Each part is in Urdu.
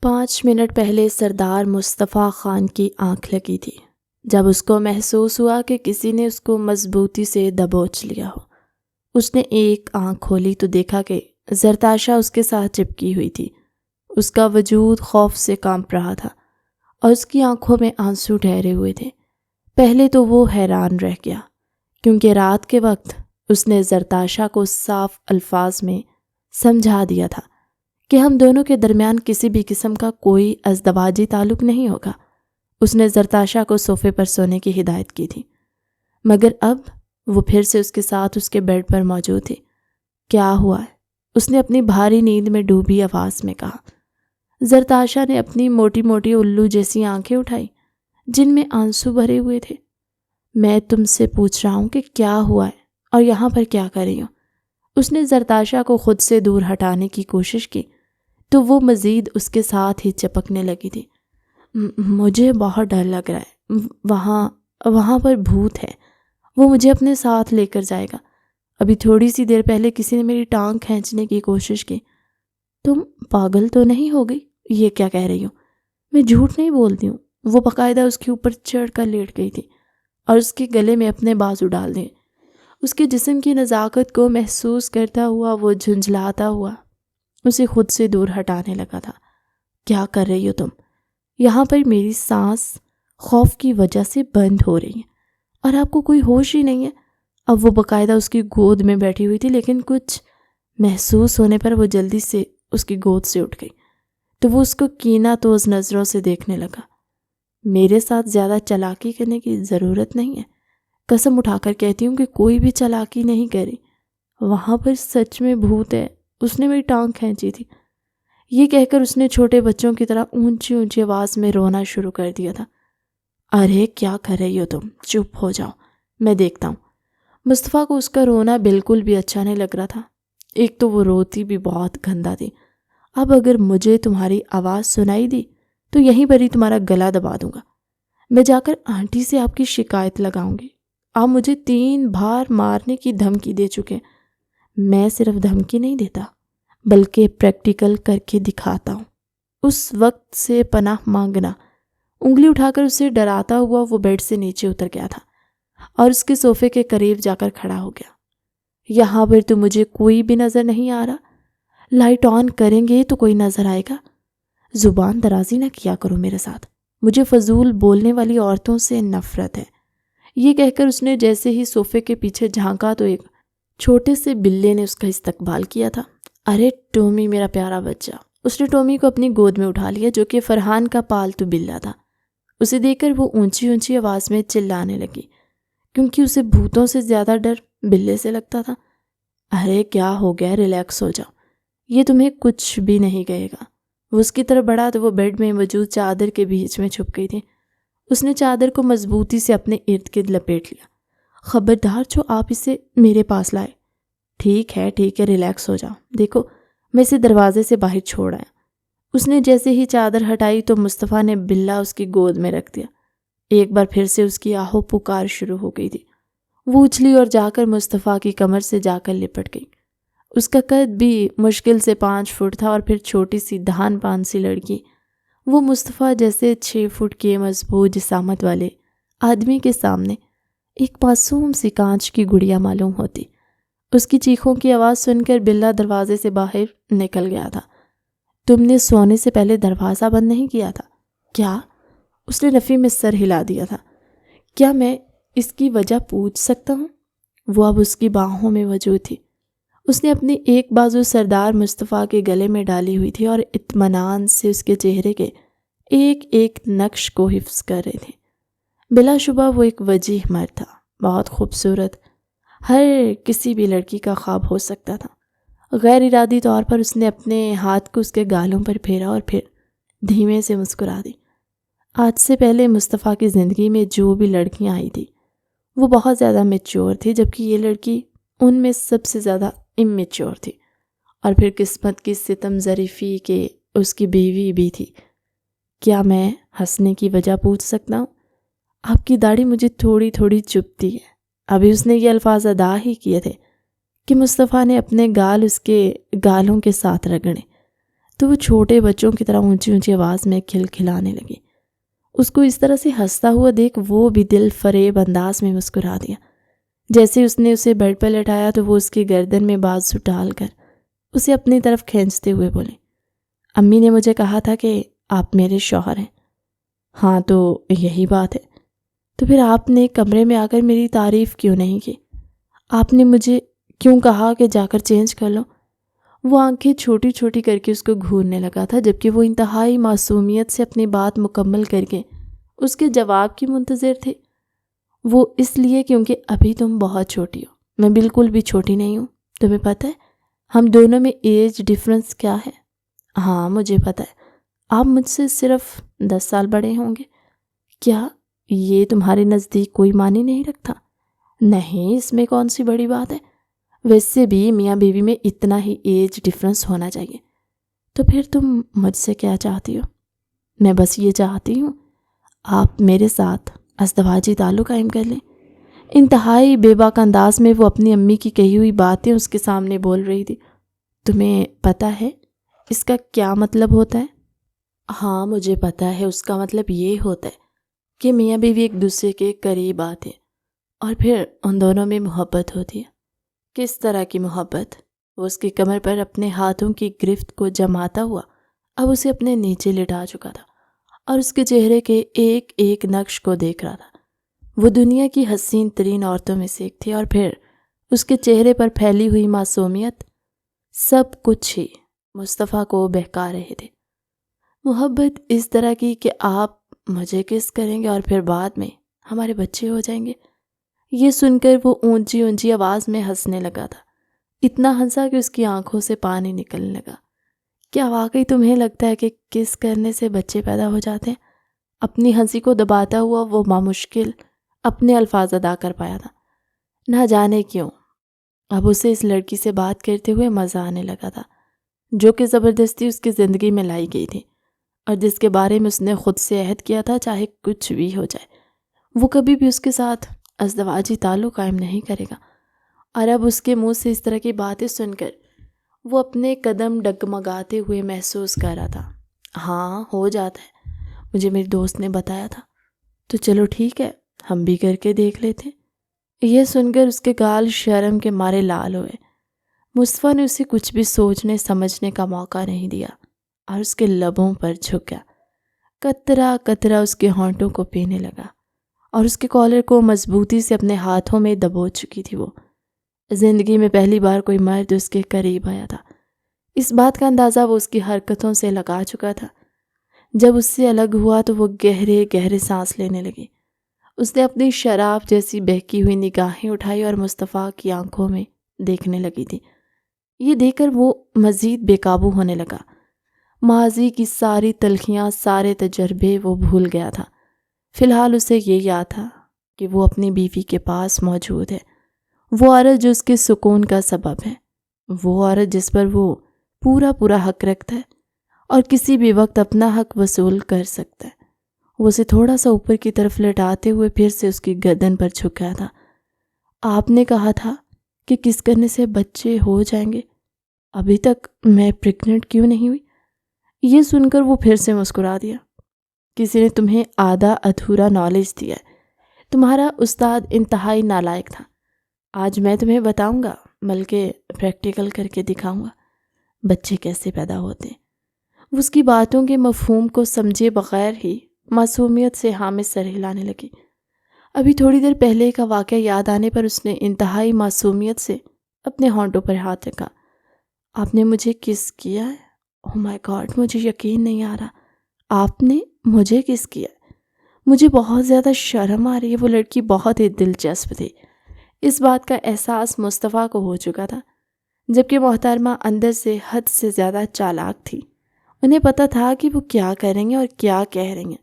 5 منٹ پہلے سردار مصطفیٰ خان کی آنکھ لگی تھی جب اس کو محسوس ہوا کہ کسی نے اس کو مضبوطی سے دبوچ لیا ہو۔ اس نے ایک آنکھ کھولی تو دیکھا کہ زرتاشا اس کے ساتھ چپکی ہوئی تھی۔ اس کا وجود خوف سے کانپ رہا تھا اور اس کی آنکھوں میں آنسو ٹھہرے ہوئے تھے۔ پہلے تو وہ حیران رہ گیا کیونکہ رات کے وقت اس نے زرتاشا کو صاف الفاظ میں سمجھا دیا تھا کہ ہم دونوں کے درمیان کسی بھی قسم کا کوئی ازدواجی تعلق نہیں ہوگا۔ اس نے زرتاشا کو صوفے پر سونے کی ہدایت کی تھی، مگر اب وہ پھر سے اس کے ساتھ اس کے بیڈ پر موجود تھی۔ کیا ہوا ہے؟ اس نے اپنی بھاری نیند میں ڈوبی آواز میں کہا۔ زرتاشا نے اپنی موٹی موٹی الو جیسی آنکھیں اٹھائی جن میں آنسو بھرے ہوئے تھے۔ میں تم سے پوچھ رہا ہوں کہ کیا ہوا ہے اور یہاں پر کیا کر رہی ہو؟ اس نے زرتاشا کو خود سے دور ہٹانے کی کوشش کی تو وہ مزید اس کے ساتھ ہی چپکنے لگی تھی۔ مجھے بہت ڈر لگ رہا ہے، وہاں پر بھوت ہے، وہ مجھے اپنے ساتھ لے کر جائے گا۔ ابھی تھوڑی سی دیر پہلے کسی نے میری ٹانگ کھینچنے کی کوشش کی۔ تم پاگل تو نہیں ہو گئی؟ یہ کیا کہہ رہی ہو؟ میں جھوٹ نہیں بولتی ہوں۔ وہ باقاعدہ اس کے اوپر چڑھ کر لیٹ گئی تھی اور اس کے گلے میں اپنے بازو ڈال دیے۔ اس کے جسم کی نزاکت کو محسوس کرتا ہوا وہ جھنجھلاتا ہوا اسے خود سے دور ہٹانے لگا تھا۔ کیا کر رہی ہو تم؟ یہاں پر میری سانس خوف کی وجہ سے بند ہو رہی ہے اور آپ کو کوئی ہوش ہی نہیں ہے۔ اب وہ باقاعدہ اس کی گود میں بیٹھی ہوئی تھی، لیکن کچھ محسوس ہونے پر وہ جلدی سے اس کی گود سے اٹھ گئی تو وہ اس کو کینہ توز نظروں سے دیکھنے لگا۔ میرے ساتھ زیادہ چالاکی کرنے کی ضرورت نہیں ہے، قسم اٹھا کر کہتی ہوں کہ کوئی بھی چالاکی نہیں کری۔ وہاں پر سچ میں بھوت ہے، اس نے میری ٹانگ کھینچی تھی۔ یہ کہہ کر اس نے چھوٹے بچوں کی طرح اونچی اونچی آواز میں رونا شروع کر دیا تھا۔ ارے کیا کر رہی ہو تم؟ چپ ہو جاؤ، میں دیکھتا ہوں۔ مصطفیٰ کو اس کا رونا بالکل بھی اچھا نہیں لگ رہا تھا۔ ایک تو وہ روتی بھی بہت گندا تھی۔ اب اگر مجھے تمہاری آواز سنائی دی تو یہیں پر ہی تمہارا گلا دبا دوں گا۔ میں جا کر آنٹی سے آپ کی شکایت لگاؤں گی۔ آپ مجھے 3 بار مارنے کی دھمکی دے چکے۔ میں صرف دھمکی نہیں دیتا بلکہ پریکٹیکل کر کے دکھاتا ہوں۔ اس وقت سے پناہ مانگنا۔ انگلی اٹھا کر اسے ڈراتا ہوا وہ بیڈ سے نیچے اتر گیا تھا اور اس کے صوفے کے قریب جا کر کھڑا ہو گیا۔ یہاں پر تو مجھے کوئی بھی نظر نہیں آ رہا۔ لائٹ آن کریں گے تو کوئی نظر آئے گا۔ زبان درازی نہ کیا کرو میرے ساتھ، مجھے فضول بولنے والی عورتوں سے نفرت ہے۔ یہ کہہ کر اس نے جیسے ہی صوفے کے پیچھے جھانکا تو ایک چھوٹے سے بلے نے اس کا استقبال کیا تھا۔ ارے ٹومی میرا پیارا بچہ۔ اس نے ٹومی کو اپنی گود میں اٹھا لیا جو کہ فرحان کا پالتو بلا تھا۔ اسے دیکھ کر وہ اونچی اونچی آواز میں چلانے لگی کیونکہ اسے بھوتوں سے زیادہ ڈر بلے سے لگتا تھا۔ ارے کیا ہو گیا؟ ریلیکس ہو جاؤ، یہ تمہیں کچھ بھی نہیں کہے گا۔ وہ اس کی طرف بڑھا تو وہ بیڈ میں موجود چادر کے بیچ میں چھپ گئی تھی۔ اس نے چادر کو مضبوطی سے اپنے ارد گرد لپیٹ لیا۔ خبردار جو آپ اسے میرے پاس لائے۔ ٹھیک ہے ریلیکس ہو جاؤ، دیکھو میں اسے دروازے سے باہر چھوڑ آیا۔ اس نے جیسے ہی چادر ہٹائی تو مصطفیٰ نے بلا اس کی گود میں رکھ دیا۔ ایک بار پھر سے اس کی آہو پکار شروع ہو گئی تھی۔ وہ اچھلی اور جا کر مصطفیٰ کی کمر سے جا کر لپٹ گئی۔ اس کا قد بھی مشکل سے 5 فٹ تھا اور پھر چھوٹی سی دہان پان سی لڑکی وہ مصطفیٰ جیسے 6 فٹ کے مضبوط جسامت والے آدمی کے سامنے ایک معصوم سی کانچ کی گڑیا معلوم ہوتی۔ اس کی چیخوں کی آواز سن کر بلا دروازے سے باہر نکل گیا تھا۔ تم نے سونے سے پہلے دروازہ بند نہیں کیا تھا کیا؟ اس نے نفی میں سر ہلا دیا تھا۔ کیا میں اس کی وجہ پوچھ سکتا ہوں؟ وہ اب اس کی باہوں میں موجود تھی۔ اس نے اپنی ایک بازو سردار مصطفیٰ کے گلے میں ڈالی ہوئی تھی اور اطمینان سے اس کے چہرے کے ایک ایک نقش کو حفظ کر رہی تھی۔ بلا شبہ وہ ایک وجیح مرد تھا، بہت خوبصورت، ہر کسی بھی لڑکی کا خواب ہو سکتا تھا۔ غیر ارادی طور پر اس نے اپنے ہاتھ کو اس کے گالوں پر پھیرا اور پھر دھیمے سے مسکرا دی۔ آج سے پہلے مصطفیٰ کی زندگی میں جو بھی لڑکیاں آئی تھی وہ بہت زیادہ میچور تھی، جبکہ یہ لڑکی ان میں سب سے زیادہ امیچور تھی۔ اور پھر قسمت کی ستم ظریفی کہ اس کی بیوی بھی تھی۔ کیا میں ہنسنے کی وجہ پوچھ سکتا ہوں؟ آپ کی داڑھی مجھے تھوڑی تھوڑی چبھتی ہے۔ ابھی اس نے یہ الفاظ ادا ہی کیے تھے کہ مصطفیٰ نے اپنے گال اس کے گالوں کے ساتھ رگڑے۔ تو وہ چھوٹے بچوں کی طرح اونچی اونچی آواز میں کھلکھلانے لگی۔ اس کو اس طرح سے ہنستا ہوا دیکھ وہ بھی دل فریب انداز میں مسکرا دیا۔ جیسے اس نے اسے بیڈ پر لٹایا تو وہ اس کی گردن میں بازو ڈال کر اسے اپنی طرف کھینچتے ہوئے بولے، امی نے مجھے کہا تھا کہ آپ میرے شوہر ہیں۔ ہاں تو یہی بات ہے۔ تو پھر آپ نے کمرے میں آ کر میری تعریف کیوں نہیں کی؟ آپ نے مجھے کیوں کہا کہ جا کر چینج کر لو؟ وہ آنکھیں چھوٹی چھوٹی کر کے اس کو گھورنے لگا تھا، جبکہ وہ انتہائی معصومیت سے اپنی بات مکمل کر کے اس کے جواب کی منتظر تھے۔ وہ اس لیے کیونکہ ابھی تم بہت چھوٹی ہو۔ میں بالکل بھی چھوٹی نہیں ہوں۔ تمہیں پتہ ہے ہم دونوں میں ایج ڈفرنس کیا ہے؟ ہاں مجھے پتہ ہے، آپ مجھ سے صرف 10 سال بڑے ہوں گے۔ کیا یہ تمہارے نزدیک کوئی معنی نہیں رکھتا؟ نہیں، اس میں کون سی بڑی بات ہے؟ ویسے بھی میاں بیوی میں اتنا ہی ایج ڈفرنس ہونا چاہیے۔ تو پھر تم مجھ سے کیا چاہتی ہو؟ میں بس یہ چاہتی ہوں آپ میرے ساتھ ازدواجی تعلق قائم کر لیں۔ انتہائی بے باک انداز میں وہ اپنی امی کی کہی ہوئی باتیں اس کے سامنے بول رہی تھی۔ تمہیں پتہ ہے اس کا کیا مطلب ہوتا ہے؟ ہاں مجھے پتہ ہے، اس کا مطلب یہ ہوتا ہے کہ میاں بیوی ایک دوسرے کے قریب آتے اور پھر ان دونوں میں محبت ہوتی ہے۔ کس طرح کی محبت؟ وہ اس کی کمر پر اپنے ہاتھوں کی گرفت کو جماتا ہوا اب اسے اپنے نیچے لٹا چکا تھا اور اس کے چہرے کے ایک ایک نقش کو دیکھ رہا تھا۔ وہ دنیا کی حسین ترین عورتوں میں سے ایک تھی، اور پھر اس کے چہرے پر پھیلی ہوئی معصومیت، سب کچھ ہی مصطفیٰ کو بہکا رہے تھے۔ محبت اس طرح کی کہ آپ مجھے کس کریں گے اور پھر بعد میں ہمارے بچے ہو جائیں گے۔ یہ سن کر وہ اونچی اونچی آواز میں ہنسنے لگا تھا، اتنا ہنسا کہ اس کی آنکھوں سے پانی نکلنے لگا۔ کیا واقعی تمہیں لگتا ہے کہ کس کرنے سے بچے پیدا ہو جاتے ہیں؟ اپنی ہنسی کو دباتا ہوا وہ بامشکل اپنے الفاظ ادا کر پایا تھا۔ نہ جانے کیوں اب اسے اس لڑکی سے بات کرتے ہوئے مزہ آنے لگا تھا، جو کہ زبردستی اس کی زندگی میں لائی گئی تھی، اور جس کے بارے میں اس نے خود سے عہد کیا تھا چاہے کچھ بھی ہو جائے وہ کبھی بھی اس کے ساتھ ازدواجی تعلق قائم نہیں کرے گا۔ اور اب اس کے منہ سے اس طرح کی باتیں سن کر وہ اپنے قدم ڈگمگاتے ہوئے محسوس کر رہا تھا۔ ہاں ہو جاتا ہے، مجھے میری دوست نے بتایا تھا، تو چلو ٹھیک ہے ہم بھی کر کے دیکھ لیتے۔ یہ سن کر اس کے گال شرم کے مارے لال ہوئے۔ مصطفیٰ نے اسے کچھ بھی سوچنے سمجھنے کا موقع نہیں دیا اور اس کے لبوں پر جھک گیا۔ قطرہ قطرہ اس کے ہونٹوں کو پینے لگا اور اس کے کالر کو مضبوطی سے اپنے ہاتھوں میں دبوچ چکی تھی۔ وہ زندگی میں پہلی بار کوئی مرد اس کے قریب آیا تھا۔ اس بات کا اندازہ وہ اس کی حرکتوں سے لگا چکا تھا۔ جب اس سے الگ ہوا تو وہ گہرے گہرے سانس لینے لگی۔ اس نے اپنی شراب جیسی بہکی ہوئی نگاہیں اٹھائی اور مصطفیٰ کی آنکھوں میں دیکھنے لگی تھی۔ یہ دیکھ کر وہ مزید بے قابو ہونے لگا۔ ماضی کی ساری تلخیاں، سارے تجربے وہ بھول گیا تھا۔ فی الحال اسے یہ یاد تھا کہ وہ اپنی بیوی کے پاس موجود ہے، وہ عورت جو اس کے سکون کا سبب ہے، وہ عورت جس پر وہ پورا حق رکھتا ہے اور کسی بھی وقت اپنا حق وصول کر سکتا ہے۔ وہ اسے تھوڑا سا اوپر کی طرف لٹاتے ہوئے پھر سے اس کی گردن پر جھکا تھا۔ آپ نے کہا تھا کہ کس کرنے سے بچے ہو جائیں گے، ابھی تک میں پریگننٹ کیوں نہیں ہوئی؟ یہ سن کر وہ پھر سے مسکرا دیا۔ کسی نے تمہیں آدھا ادھورا نالج دیا ہے، تمہارا استاد انتہائی نالائق تھا۔ آج میں تمہیں بتاؤں گا، بلکہ پریکٹیکل کر کے دکھاؤں گا بچے کیسے پیدا ہوتے ہیں۔ وہ اس کی باتوں کے مفہوم کو سمجھے بغیر ہی معصومیت سے ہاں میں سر ہلانے لگی۔ ابھی تھوڑی دیر پہلے کا واقعہ یاد آنے پر اس نے انتہائی معصومیت سے اپنے ہونٹوں پر ہاتھ رکھا۔ آپ نے مجھے کس کیا ہے؟ اوہ مائی گاڈ، مجھے یقین نہیں آ رہا، آپ نے مجھے کس کیا ہے؟ مجھے بہت زیادہ شرم آ رہی ہے۔ وہ لڑکی بہت ہی دلچسپ تھی، اس بات کا احساس مصطفیٰ کو ہو چکا تھا، جبکہ محترمہ اندر سے حد سے زیادہ چالاک تھی۔ انہیں پتہ تھا کہ وہ کیا کریں گے اور کیا کہہ رہی ہیں۔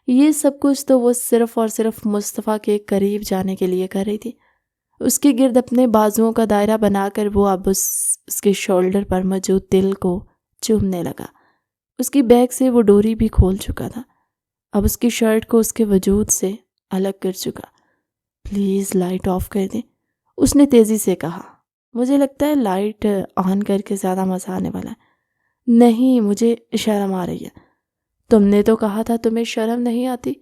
یہ سب کچھ تو وہ صرف اور صرف مصطفیٰ کے قریب جانے کے لیے کر رہی تھی۔ اس کے گرد اپنے بازوؤں کا دائرہ بنا کر وہ اب اس کے شولڈر پر موجود دل کو چومنے لگا۔ اس کی بیگ سے وہ ڈوری بھی کھول چکا تھا، اب اس کی شرٹ کو اس کے وجود سے الگ کر چکا۔ پلیز لائٹ آف کر دیں، اس نے تیزی سے کہا۔ مجھے لگتا ہے لائٹ آن کر کے زیادہ مزہ آنے والا ہے۔ نہیں، مجھے شرم آ رہی ہے۔ تم نے تو کہا تھا تمہیں شرم نہیں آتی،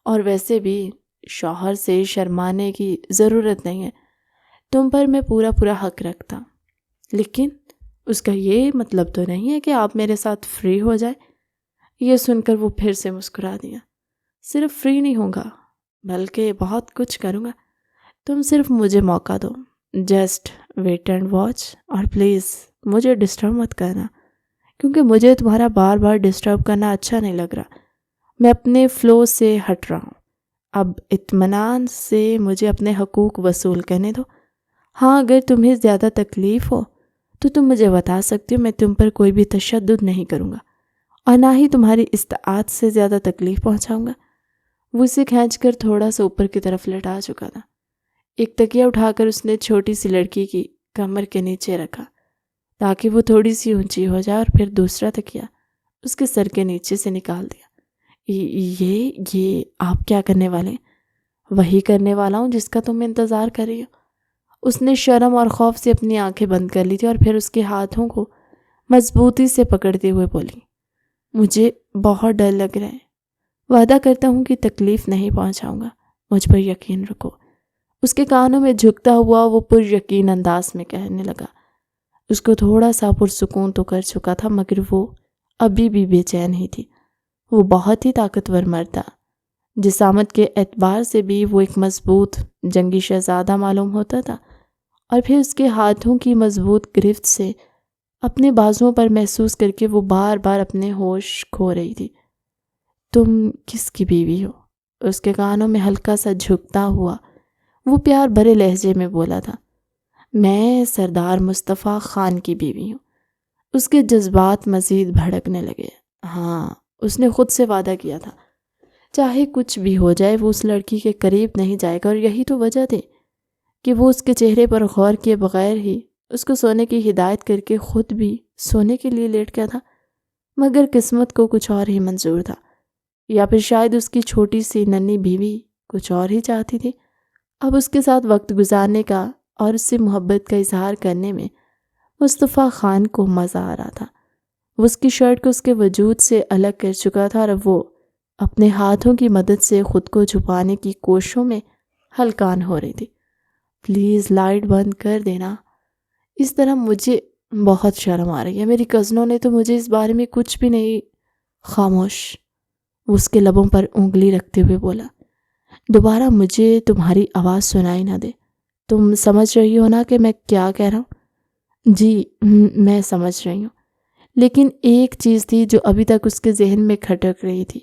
اور ویسے بھی شوہر سے شرمانے کی ضرورت نہیں ہے، تم پر میں پورا پورا حق رکھتا ہوں۔ لیکن اس کا یہ مطلب تو نہیں ہے کہ آپ میرے ساتھ فری ہو جائے۔ یہ سن کر وہ پھر سے مسکرا دیا۔ صرف فری نہیں ہوں گا بلکہ بہت کچھ کروں گا، تم صرف مجھے موقع دو۔ جسٹ ویٹ اینڈ واچ، اور پلیز مجھے ڈسٹرب مت کرنا، کیونکہ مجھے تمہارا بار بار ڈسٹرب کرنا اچھا نہیں لگ رہا۔ میں اپنے فلو سے ہٹ رہا ہوں، اب اطمینان سے مجھے اپنے حقوق وصول کرنے دو۔ ہاں، اگر تمہیں زیادہ تکلیف ہو تو تم مجھے بتا سکتی ہو، میں تم پر کوئی بھی تشدد نہیں کروں گا، اور نہ ہی تمہاری استطاعت سے زیادہ تکلیف پہنچاؤں گا۔ وہ اسے کھینچ کر تھوڑا سا اوپر کی طرف لٹا چکا تھا۔ ایک تکیہ اٹھا کر اس نے چھوٹی سی لڑکی کی کمر کے نیچے رکھا تاکہ وہ تھوڑی سی اونچی ہو جائے، اور پھر دوسرا تکیہ اس کے سر کے نیچے سے نکال دیا۔ یہ آپ کیا کرنے والے ہیں؟ وہی کرنے والا ہوں جس کا تم انتظار کر رہی ہو۔ اس نے شرم اور خوف سے اپنی آنکھیں بند کر لی تھی، اور پھر اس کے ہاتھوں کو مضبوطی سے پکڑتے ہوئے بولی، مجھے بہت ڈر لگ رہا ہے، وعدہ کرتا ہوں کہ تکلیف نہیں پہنچاؤں گا، مجھ پر یقین رکھو۔ اس کے کانوں میں جھکتا ہوا وہ پر یقین انداز میں کہنے لگا۔ اس کو تھوڑا سا پرسکون تو کر چکا تھا، مگر وہ ابھی بھی بے چین ہی تھی۔ وہ بہت ہی طاقتور مرد تھا، جسامت کے اعتبار سے بھی وہ ایک مضبوط جنگی شہزادہ معلوم ہوتا تھا، اور پھر اس کے ہاتھوں کی مضبوط گرفت سے اپنے بازوؤں پر محسوس کر کے وہ بار بار اپنے ہوش کھو رہی تھی۔ تم کس کی بیوی ہو؟ اس کے کانوں میں ہلکا سا جھکتا ہوا وہ پیار بھرے لہجے میں بولا تھا۔ میں سردار مصطفیٰ خان کی بیوی ہوں۔ اس کے جذبات مزید بھڑکنے لگے۔ ہاں، اس نے خود سے وعدہ کیا تھا، چاہے کچھ بھی ہو جائے وہ اس لڑکی کے قریب نہیں جائے گا، اور یہی تو وجہ تھی کہ وہ اس کے چہرے پر غور کیے بغیر ہی اس کو سونے کی ہدایت کر کے خود بھی سونے کے لیے لیٹ گیا تھا۔ مگر قسمت کو کچھ اور ہی منظور تھا، یا پھر شاید اس کی چھوٹی سی ننھی بیوی کچھ اور ہی چاہتی تھی۔ اب اس کے ساتھ وقت گزارنے کا اور اس سے محبت کا اظہار کرنے میں مصطفیٰ خان کو مزہ آ رہا تھا۔ وہ اس کی شرٹ کو اس کے وجود سے الگ کر چکا تھا، اور وہ اپنے ہاتھوں کی مدد سے خود کو چھپانے کی کوششوں میں ہلکان ہو رہی تھی۔ پلیز لائٹ بند کر دینا، اس طرح مجھے بہت شرم آ رہی ہے، میری کزنوں نے تو مجھے اس بارے میں کچھ بھی نہیں۔ خاموش، وہ اس کے لبوں پر انگلی رکھتے ہوئے بولا، دوبارہ مجھے تمہاری آواز سنائی نہ دے۔ تم سمجھ رہی ہو نا کہ میں کیا کہہ رہا ہوں؟ جی، میں سمجھ رہی ہوں، لیکن ایک چیز تھی جو ابھی تک اس کے ذہن میں کھٹک رہی تھی۔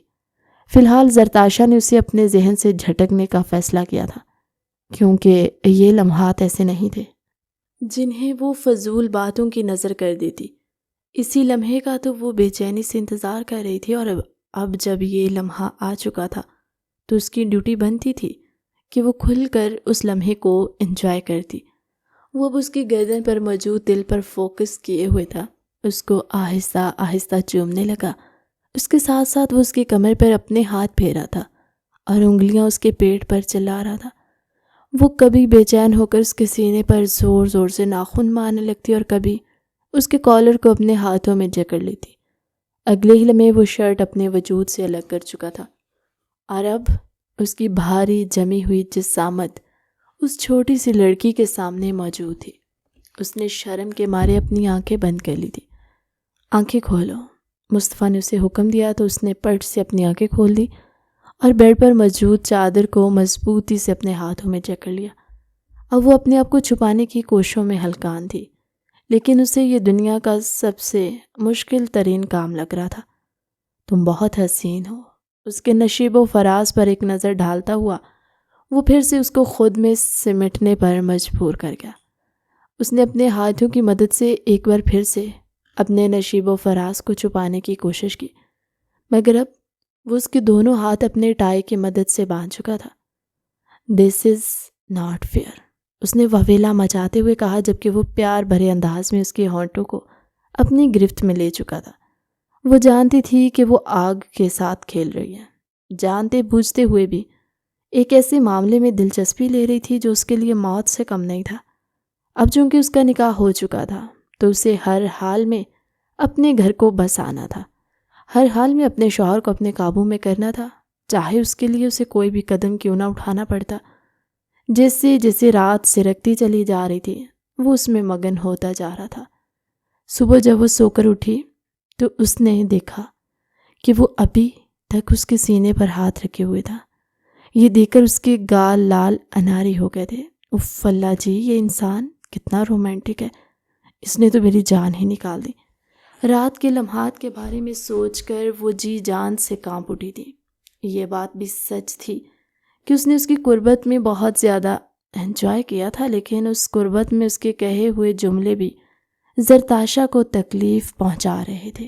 فی الحال زرتاشا نے اسے اپنے ذہن سے جھٹکنے کا فیصلہ کیا تھا، کیونکہ یہ لمحات ایسے نہیں تھے جنہیں وہ فضول باتوں کی نظر کر دیتی۔ اسی لمحے کا تو وہ بے چینی سے انتظار کر رہی تھی، اور اب جب یہ لمحہ آ چکا تھا تو اس کی ڈیوٹی بنتی تھی کہ وہ کھل کر اس لمحے کو انجوائے کرتی۔ وہ اب اس کی گردن پر موجود دل پر فوکس کیے ہوئے تھا، اس کو آہستہ آہستہ چومنے لگا۔ اس کے ساتھ ساتھ وہ اس کی کمر پر اپنے ہاتھ پھیرا تھا اور انگلیاں اس کے پیٹ پر چلا رہا تھا۔ وہ کبھی بے چین ہو کر اس کے سینے پر زور زور سے ناخن مارنے لگتی، اور کبھی اس کے کالر کو اپنے ہاتھوں میں جکڑ لیتی۔ اگلے ہی لمحے وہ شرٹ اپنے وجود سے الگ کر چکا تھا، اور اب اس کی بھاری جمی ہوئی جسامت اس چھوٹی سی لڑکی کے سامنے موجود تھی۔ اس نے شرم کے مارے اپنی آنکھیں بند کر لی تھی۔ آنکھیں کھولو، مصطفیٰ نے اسے حکم دیا تو اس نے پٹ سے اپنی آنکھیں کھول دی اور بیڈ پر موجود چادر کو مضبوطی سے اپنے ہاتھوں میں جکڑ لیا۔ اب وہ اپنے آپ کو چھپانے کی کوششوں میں ہلکان تھی، لیکن اسے یہ دنیا کا سب سے مشکل ترین کام لگ رہا تھا۔ تم بہت حسین ہو۔ اس کے نشیب و فراز پر ایک نظر ڈالتا ہوا وہ پھر سے اس کو خود میں سمٹنے پر مجبور کر گیا۔ اس نے اپنے ہاتھوں کی مدد سے ایک بار پھر سے اپنے نشیب و فراز کو چھپانے کی کوشش کی، مگر اب وہ اس کے دونوں ہاتھ اپنے ٹائی کی مدد سے باندھ چکا تھا۔ دس از ناٹ فیئر، اس نے وویلا مچاتے ہوئے کہا، جبکہ وہ پیار بھرے انداز میں اس کے ہونٹوں کو اپنی گرفت میں لے چکا تھا۔ وہ جانتی تھی کہ وہ آگ کے ساتھ کھیل رہی ہے، جانتے بوجھتے ہوئے بھی ایک ایسے معاملے میں دلچسپی لے رہی تھی جو اس کے لیے موت سے کم نہیں تھا۔ اب چونکہ اس کا نکاح ہو چکا تھا تو اسے ہر حال میں اپنے گھر کو بس آنا تھا، ہر حال میں اپنے شوہر کو اپنے قابو میں کرنا تھا، چاہے اس کے لیے اسے کوئی بھی قدم کیوں نہ اٹھانا پڑتا۔ جیسے جیسے رات سرکتی چلی جا رہی تھی وہ اس میں مگن ہوتا جا رہا تھا۔ صبح جب وہ سو کر اٹھی تو اس نے دیکھا کہ وہ ابھی تک اس کے سینے پر ہاتھ رکھے ہوئے تھا۔ یہ دیکھ کر اس کے گال لال اناری ہو گئے تھے۔ اف اللہ جی، یہ انسان کتنا رومانٹک ہے، اس نے تو میری جان ہی نکال دی۔ رات کے لمحات کے بارے میں سوچ کر وہ جی جان سے کانپ اٹھی تھی۔ یہ بات بھی سچ تھی کہ اس نے اس کی قربت میں بہت زیادہ انجوائے کیا تھا، لیکن اس قربت میں اس کے کہے ہوئے جملے بھی زرتاشا کو تکلیف پہنچا رہے تھے۔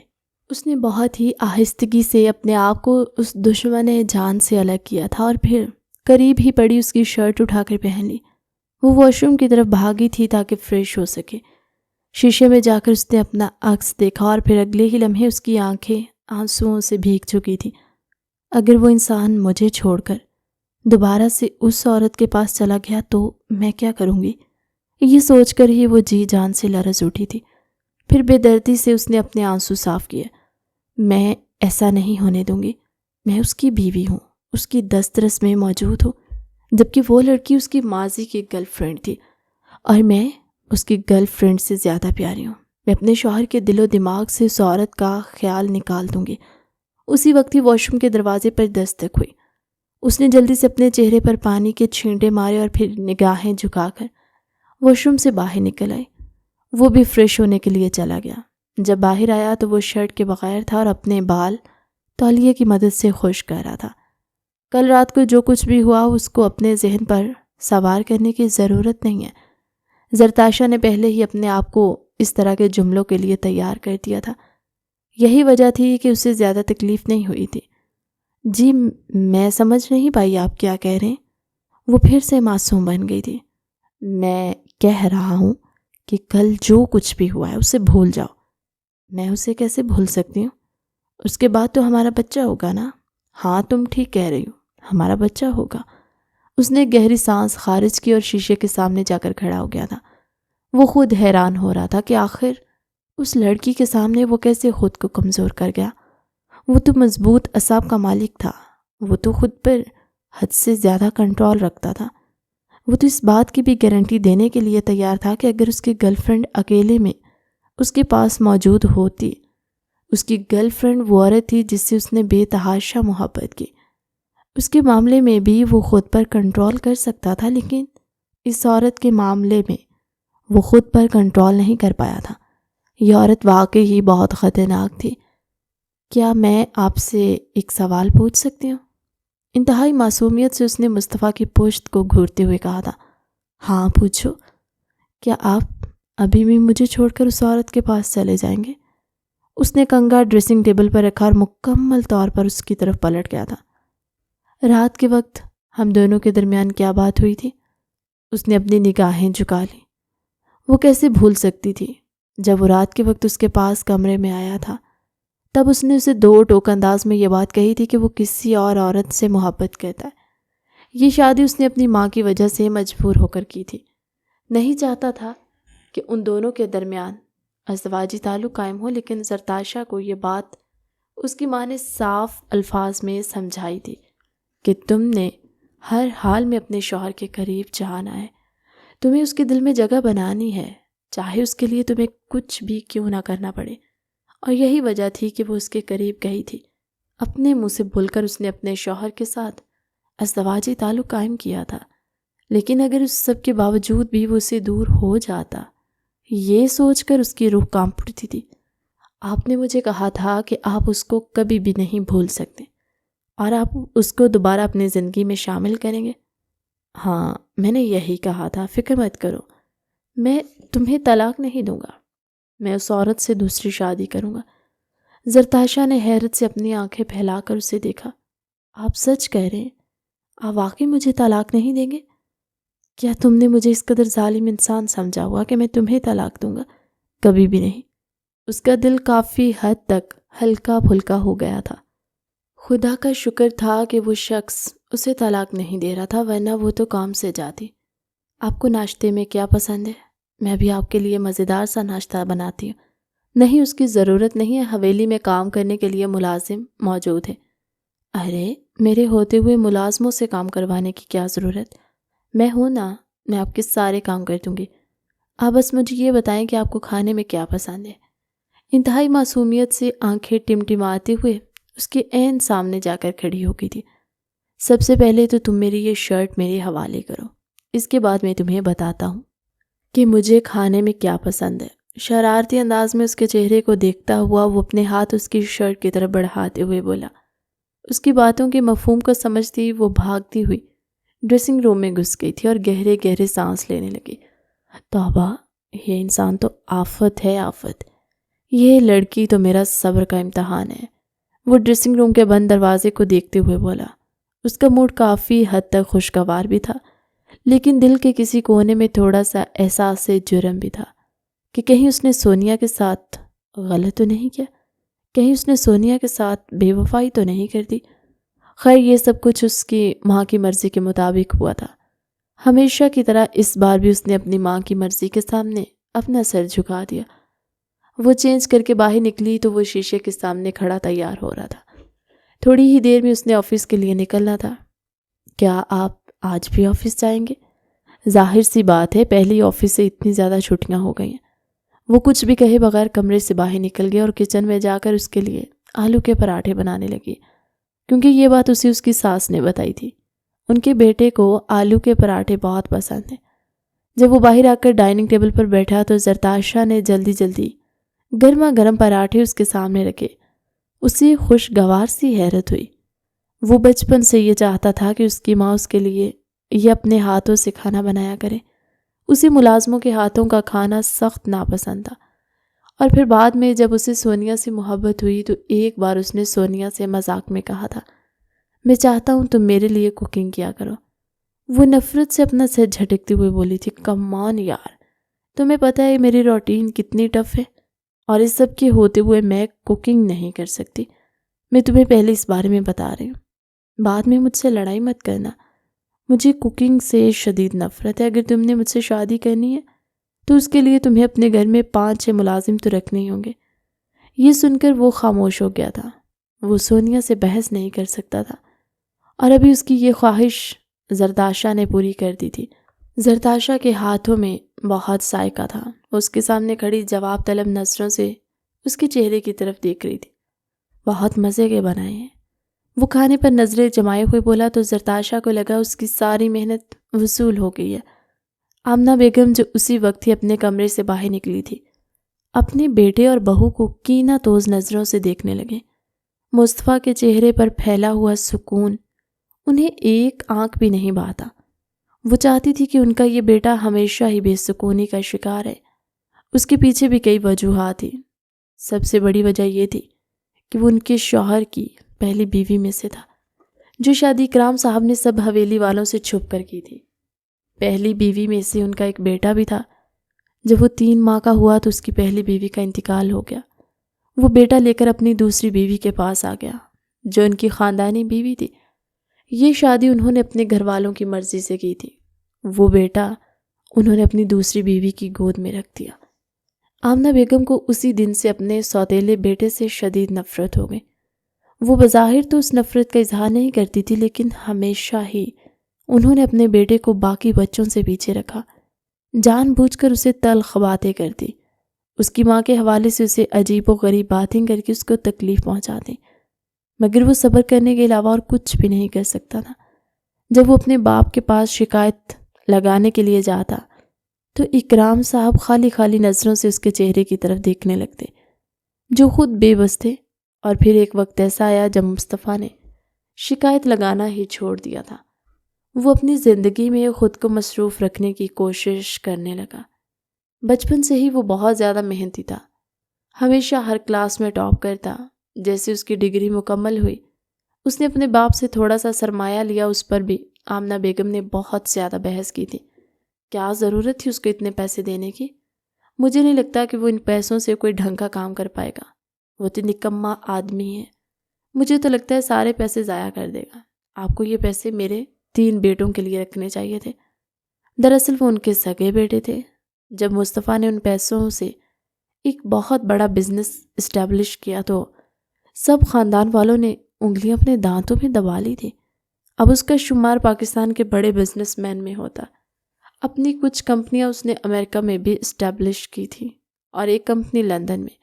اس نے بہت ہی آہستگی سے اپنے آپ کو اس دشمن جان سے الگ کیا تھا اور پھر قریب ہی پڑی اس کی شرٹ اٹھا کر پہن لی۔ وہ واش روم کی طرف بھاگی تھی تاکہ فریش ہو سکے۔ شیشے میں جا کر اس نے اپنا عکس دیکھا اور پھر اگلے ہی لمحے اس کی آنکھیں آنسوؤں سے بھیگ چکی تھی۔ اگر وہ انسان مجھے چھوڑ کر دوبارہ سے اس عورت کے پاس چلا گیا تو میں کیا کروں گی؟ یہ سوچ کر ہی وہ جی جان سے لرز اٹھی تھی۔ پھر بے دردی سے اس نے اپنے آنسو صاف کیے۔ میں ایسا نہیں ہونے دوں گی، میں اس کی بیوی ہوں، اس کی دسترس میں موجود ہوں، جبکہ وہ لڑکی اس کی ماضی کی گرل فرینڈ تھی اور میں اس کی گرل فرینڈ سے زیادہ پیاری ہوں۔ میں اپنے شوہر کے دل و دماغ سے اس عورت کا خیال نکال دوں گی۔ اسی وقت ہی واش روم کے دروازے پر دستک ہوئی۔ اس نے جلدی سے اپنے چہرے پر پانی کے چھینٹے مارے اور پھر نگاہیں جھکا کر واش روم سے باہر نکل آئی۔ وہ بھی فریش ہونے کے لیے چلا گیا۔ جب باہر آیا تو وہ شرٹ کے بغیر تھا اور اپنے بال تولیے کی مدد سے خشک کر رہا تھا۔ کل رات کو جو کچھ بھی ہوا اس کو اپنے ذہن پر سوار کرنے کی ضرورت نہیں ہے۔ زرتاشا نے پہلے ہی اپنے آپ کو اس طرح کے جملوں کے لیے تیار کر دیا تھا۔ یہی وجہ تھی کہ اسے زیادہ تکلیف نہیں ہوئی تھی۔ جی میں سمجھ نہیں پائی آپ کیا کہہ رہے ہیں؟ وہ پھر سے معصوم بن گئی تھی۔ میں کہہ رہا ہوں کہ کل جو کچھ بھی ہوا ہے اسے بھول جاؤ۔ میں اسے کیسے بھول سکتی ہوں؟ اس کے بعد تو ہمارا بچہ ہوگا نا؟ ہاں تم ٹھیک کہہ رہی ہو، ہمارا بچہ ہوگا۔ اس نے گہری سانس خارج کی اور شیشے کے سامنے جا کر کھڑا ہو گیا تھا۔ وہ خود حیران ہو رہا تھا کہ آخر اس لڑکی کے سامنے وہ کیسے خود کو کمزور کر گیا۔ وہ تو مضبوط اعصاب کا مالک تھا، وہ تو خود پر حد سے زیادہ کنٹرول رکھتا تھا۔ وہ تو اس بات کی بھی گارنٹی دینے کے لیے تیار تھا کہ اگر اس کی گرل فرینڈ اکیلے میں اس کے پاس موجود ہوتی، اس کی گرل فرینڈ وہ عورت تھی جس سے اس نے بے تحاشا محبت کی، اس کے معاملے میں بھی وہ خود پر کنٹرول کر سکتا تھا، لیکن اس عورت کے معاملے میں وہ خود پر کنٹرول نہیں کر پایا تھا۔ یہ عورت واقعی ہی بہت خطرناک تھی۔ کیا میں آپ سے ایک سوال پوچھ سکتی ہوں؟ انتہائی معصومیت سے اس نے مصطفیٰ کی پشت کو گھورتے ہوئے کہا تھا۔ ہاں پوچھو۔ کیا آپ ابھی بھی مجھے چھوڑ کر اس عورت کے پاس چلے جائیں گے؟ اس نے کنگا ڈریسنگ ٹیبل پر رکھا اور مکمل طور پر اس کی طرف پلٹ گیا تھا۔ رات کے وقت ہم دونوں کے درمیان کیا بات ہوئی تھی؟ اس نے اپنی نگاہیں جھکا لی۔ وہ کیسے بھول سکتی تھی؟ جب وہ رات کے وقت اس کے پاس کمرے میں آیا تھا تب اس نے اسے دو ٹوک انداز میں یہ بات کہی تھی کہ وہ کسی اور عورت سے محبت کرتا ہے۔ یہ شادی اس نے اپنی ماں کی وجہ سے مجبور ہو کر کی تھی۔ نہیں چاہتا تھا کہ ان دونوں کے درمیان ازدواجی تعلق قائم ہو، لیکن زرتاشا کو یہ بات اس کی ماں نے صاف الفاظ میں سمجھائی تھی کہ تم نے ہر حال میں اپنے شوہر کے قریب جانا ہے، تمہیں اس کے دل میں جگہ بنانی ہے، چاہے اس کے لیے تمہیں کچھ بھی کیوں نہ کرنا پڑے۔ اور یہی وجہ تھی کہ وہ اس کے قریب گئی تھی۔ اپنے منہ سے بھول کر اس نے اپنے شوہر کے ساتھ ازدواجی تعلق قائم کیا تھا، لیکن اگر اس سب کے باوجود بھی وہ اسے دور ہو جاتا، یہ سوچ کر اس کی روح کانپ اٹھتی تھی۔ آپ نے مجھے کہا تھا کہ آپ اس کو کبھی بھی نہیں بھول سکتے اور آپ اس کو دوبارہ اپنی زندگی میں شامل کریں گے۔ ہاں میں نے یہی کہا تھا، فکر مت کرو، میں تمہیں طلاق نہیں دوں گا، میں اس عورت سے دوسری شادی کروں گا۔ زرتاشا نے حیرت سے اپنی آنکھیں پھیلا کر اسے دیکھا۔ آپ سچ کہہ رہے ہیں؟ آپ واقعی مجھے طلاق نہیں دیں گے؟ کیا تم نے مجھے اس قدر ظالم انسان سمجھا ہوا کہ میں تمہیں طلاق دوں گا؟ کبھی بھی نہیں۔ اس کا دل کافی حد تک ہلکا پھلکا ہو گیا تھا۔ خدا کا شکر تھا کہ وہ شخص اسے طلاق نہیں دے رہا تھا، ورنہ وہ تو کام سے جاتی۔ آپ کو ناشتے میں کیا پسند ہے؟ میں بھی آپ کے لیے مزیدار سا ناشتہ بناتی ہوں۔ نہیں اس کی ضرورت نہیں ہے، حویلی میں کام کرنے کے لیے ملازم موجود ہے۔ ارے میرے ہوتے ہوئے ملازموں سے کام کروانے کی کیا ضرورت؟ میں ہوں نا، میں آپ کے سارے کام کر دوں گی۔ آپ بس مجھے یہ بتائیں کہ آپ کو کھانے میں کیا پسند ہے۔ انتہائی معصومیت سے آنکھیں ٹمٹماتے ہوئے اس کے عین سامنے جا کر کھڑی ہو گئی تھی۔ سب سے پہلے تو تم میری یہ شرٹ میرے حوالے کرو، اس کے بعد میں تمہیں بتاتا ہوں کہ مجھے کھانے میں کیا پسند ہے۔ شرارتی انداز میں اس کے چہرے کو دیکھتا ہوا وہ اپنے ہاتھ اس کی شرٹ کی طرف بڑھاتے ہوئے بولا۔ اس کی باتوں کے مفہوم کو سمجھتی وہ بھاگتی ہوئی ڈریسنگ روم میں گھس گئی تھی اور گہرے گہرے سانس لینے لگی۔ توبہ، یہ انسان تو آفت ہے، آفت۔ یہ لڑکی تو میرا صبر کا امتحان ہے۔ وہ ڈریسنگ روم کے بند دروازے کو دیکھتے ہوئے بولا۔ اس کا موڈ کافی حد تک خوشگوار بھی تھا، لیکن دل کے کسی کونے میں تھوڑا سا احساس جرم بھی تھا کہ کہیں اس نے سونیا کے ساتھ غلط تو نہیں کیا، کہیں اس نے سونیا کے ساتھ بے وفائی تو نہیں کر دی۔ خیر یہ سب کچھ اس کی ماں کی مرضی کے مطابق ہوا تھا۔ ہمیشہ کی طرح اس بار بھی اس نے اپنی ماں کی مرضی کے سامنے اپنا سر جھکا دیا۔ وہ چینج کر کے باہر نکلی تو وہ شیشے کے سامنے کھڑا تیار ہو رہا تھا۔ تھوڑی ہی دیر میں اس نے آفس کے لیے نکلنا تھا۔ کیا آپ آج بھی آفس جائیں گے؟ ظاہر سی بات ہے، پہلی آفس سے اتنی زیادہ چھٹیاں ہو گئی ہیں۔ وہ کچھ بھی کہے بغیر کمرے سے باہر نکل گیا اور کچن میں جا کر اس کے لیے آلو کے پراٹھے بنانے لگی، کیونکہ یہ بات اس کی ساس نے بتائی تھی۔ ان کے بیٹے کو آلو کے پراٹھے بہت پسند ہیں۔ جب وہ باہر آ کر ڈائننگ ٹیبل پر بیٹھا تو زرتاشا نے جلدی گرما گرم پراٹھے اس کے سامنے رکھے۔ اسے خوشگوار سی حیرت ہوئی۔ وہ بچپن سے یہ چاہتا تھا کہ اس کی ماں اس کے لیے یہ اپنے ہاتھوں سے کھانا بنایا کرے۔ اسے ملازموں کے ہاتھوں کا کھانا سخت ناپسند تھا، اور پھر بعد میں جب اسے سونیا سے محبت ہوئی تو ایک بار اس نے سونیا سے مذاق میں کہا تھا، میں چاہتا ہوں تم میرے لیے کوکنگ کیا کرو۔ وہ نفرت سے اپنا سر جھٹکتے ہوئے بولی تھی، کم آن یار، تمہیں پتہ ہے میری روٹین کتنی ٹف ہے، اور اس سب کے ہوتے ہوئے میں کوکنگ نہیں کر سکتی۔ میں تمہیں پہلے اس بارے میں بتا رہی ہوں، بعد میں مجھ سے لڑائی مت کرنا۔ مجھے کوکنگ سے شدید نفرت ہے۔ اگر تم نے مجھ سے شادی کرنی ہے تو اس کے لیے تمہیں اپنے گھر میں 5-6 ملازم تو رکھنے ہی ہوں گے۔ یہ سن کر وہ خاموش ہو گیا تھا۔ وہ سونیا سے بحث نہیں کر سکتا تھا، اور ابھی اس کی یہ خواہش زرتاشا نے پوری کر دی تھی۔ زرتاشا کے ہاتھوں میں بہت ذائقہ تھا۔ اس کے سامنے کھڑی جواب طلب نظروں سے اس کے چہرے کی طرف دیکھ رہی تھی۔ بہت مزے کے بنائے ہیں۔ وہ کھانے پر نظریں جمائے ہوئے بولا تو زرتاشا کو لگا اس کی ساری محنت وصول ہو گئی ہے۔ آمنہ بیگم جو اسی وقت ہی اپنے کمرے سے باہر نکلی تھی، اپنے بیٹے اور بہو کو کینہ توز نظروں سے دیکھنے لگے۔ مصطفیٰ کے چہرے پر پھیلا ہوا سکون انہیں ایک آنکھ بھی نہیں بھاتا۔ وہ چاہتی تھی کہ ان کا یہ بیٹا ہمیشہ ہی بے سکونی کا شکار ہے۔ اس کے پیچھے بھی کئی وجوہات تھیں۔ سب سے بڑی وجہ یہ تھی کہ وہ ان کے شوہر کی پہلی بیوی میں سے تھا، جو شادی اکرام صاحب نے سب حویلی والوں سے چھپ کر کی تھی۔ پہلی بیوی میں سے ان کا ایک بیٹا بھی تھا۔ جب وہ 3 ماہ کا ہوا تو اس کی پہلی بیوی کا انتقال ہو گیا۔ وہ بیٹا لے کر اپنی دوسری بیوی کے پاس آ گیا، جو ان کی خاندانی بیوی تھی۔ یہ شادی انہوں نے اپنے گھر والوں کی مرضی سے کی تھی۔ وہ بیٹا انہوں نے اپنی دوسری بیوی کی گود میں رکھ دیا۔ آمنہ بیگم کو اسی دن سے اپنے سوتیلے بیٹے سے شدید نفرت ہو گئی۔ وہ بظاہر تو اس نفرت کا اظہار نہیں کرتی تھی، لیکن ہمیشہ ہی انہوں نے اپنے بیٹے کو باقی بچوں سے پیچھے رکھا، جان بوجھ کر اسے تلخ باتیں کرتی، اس کی ماں کے حوالے سے اسے عجیب و غریب باتیں کر کے اس کو تکلیف پہنچاتی، مگر وہ صبر کرنے کے علاوہ اور کچھ بھی نہیں کر سکتا تھا۔ جب وہ اپنے باپ کے پاس شکایت لگانے کے لیے جاتا تو اکرام صاحب خالی خالی نظروں سے اس کے چہرے کی طرف دیکھنے لگتے، جو خود بے بس تھے۔ اور پھر ایک وقت ایسا آیا جب مصطفیٰ نے شکایت لگانا ہی چھوڑ دیا تھا۔ وہ اپنی زندگی میں خود کو مصروف رکھنے کی کوشش کرنے لگا۔ بچپن سے ہی وہ بہت زیادہ محنتی تھا، ہمیشہ ہر کلاس میں ٹاپ کرتا۔ جیسے اس کی ڈگری مکمل ہوئی، اس نے اپنے باپ سے تھوڑا سا سرمایہ لیا۔ اس پر بھی آمنہ بیگم نے بہت زیادہ بحث کی تھی۔ کیا ضرورت تھی اس کو اتنے پیسے دینے کی؟ مجھے نہیں لگتا کہ وہ ان پیسوں سے کوئی ڈھنگ کا کام کر پائے گا۔ وہ تو نکما آدمی ہے، مجھے تو لگتا ہے سارے پیسے ضائع کر دے گا۔ آپ کو یہ پیسے میرے 3 بیٹوں کے لیے رکھنے چاہیے تھے۔ دراصل وہ ان کے سگے بیٹے تھے۔ جب مصطفیٰ نے ان پیسوں سے ایک بہت بڑا بزنس اسٹیبلش کیا تو سب خاندان والوں نے انگلیاں اپنے دانتوں میں دبا لی تھی۔ اب اس کا شمار پاکستان کے بڑے بزنس مین میں ہوتا۔ اپنی کچھ کمپنیاں اس نے امریکہ میں بھی اسٹیبلش کی تھی اور ایک کمپنی لندن میں،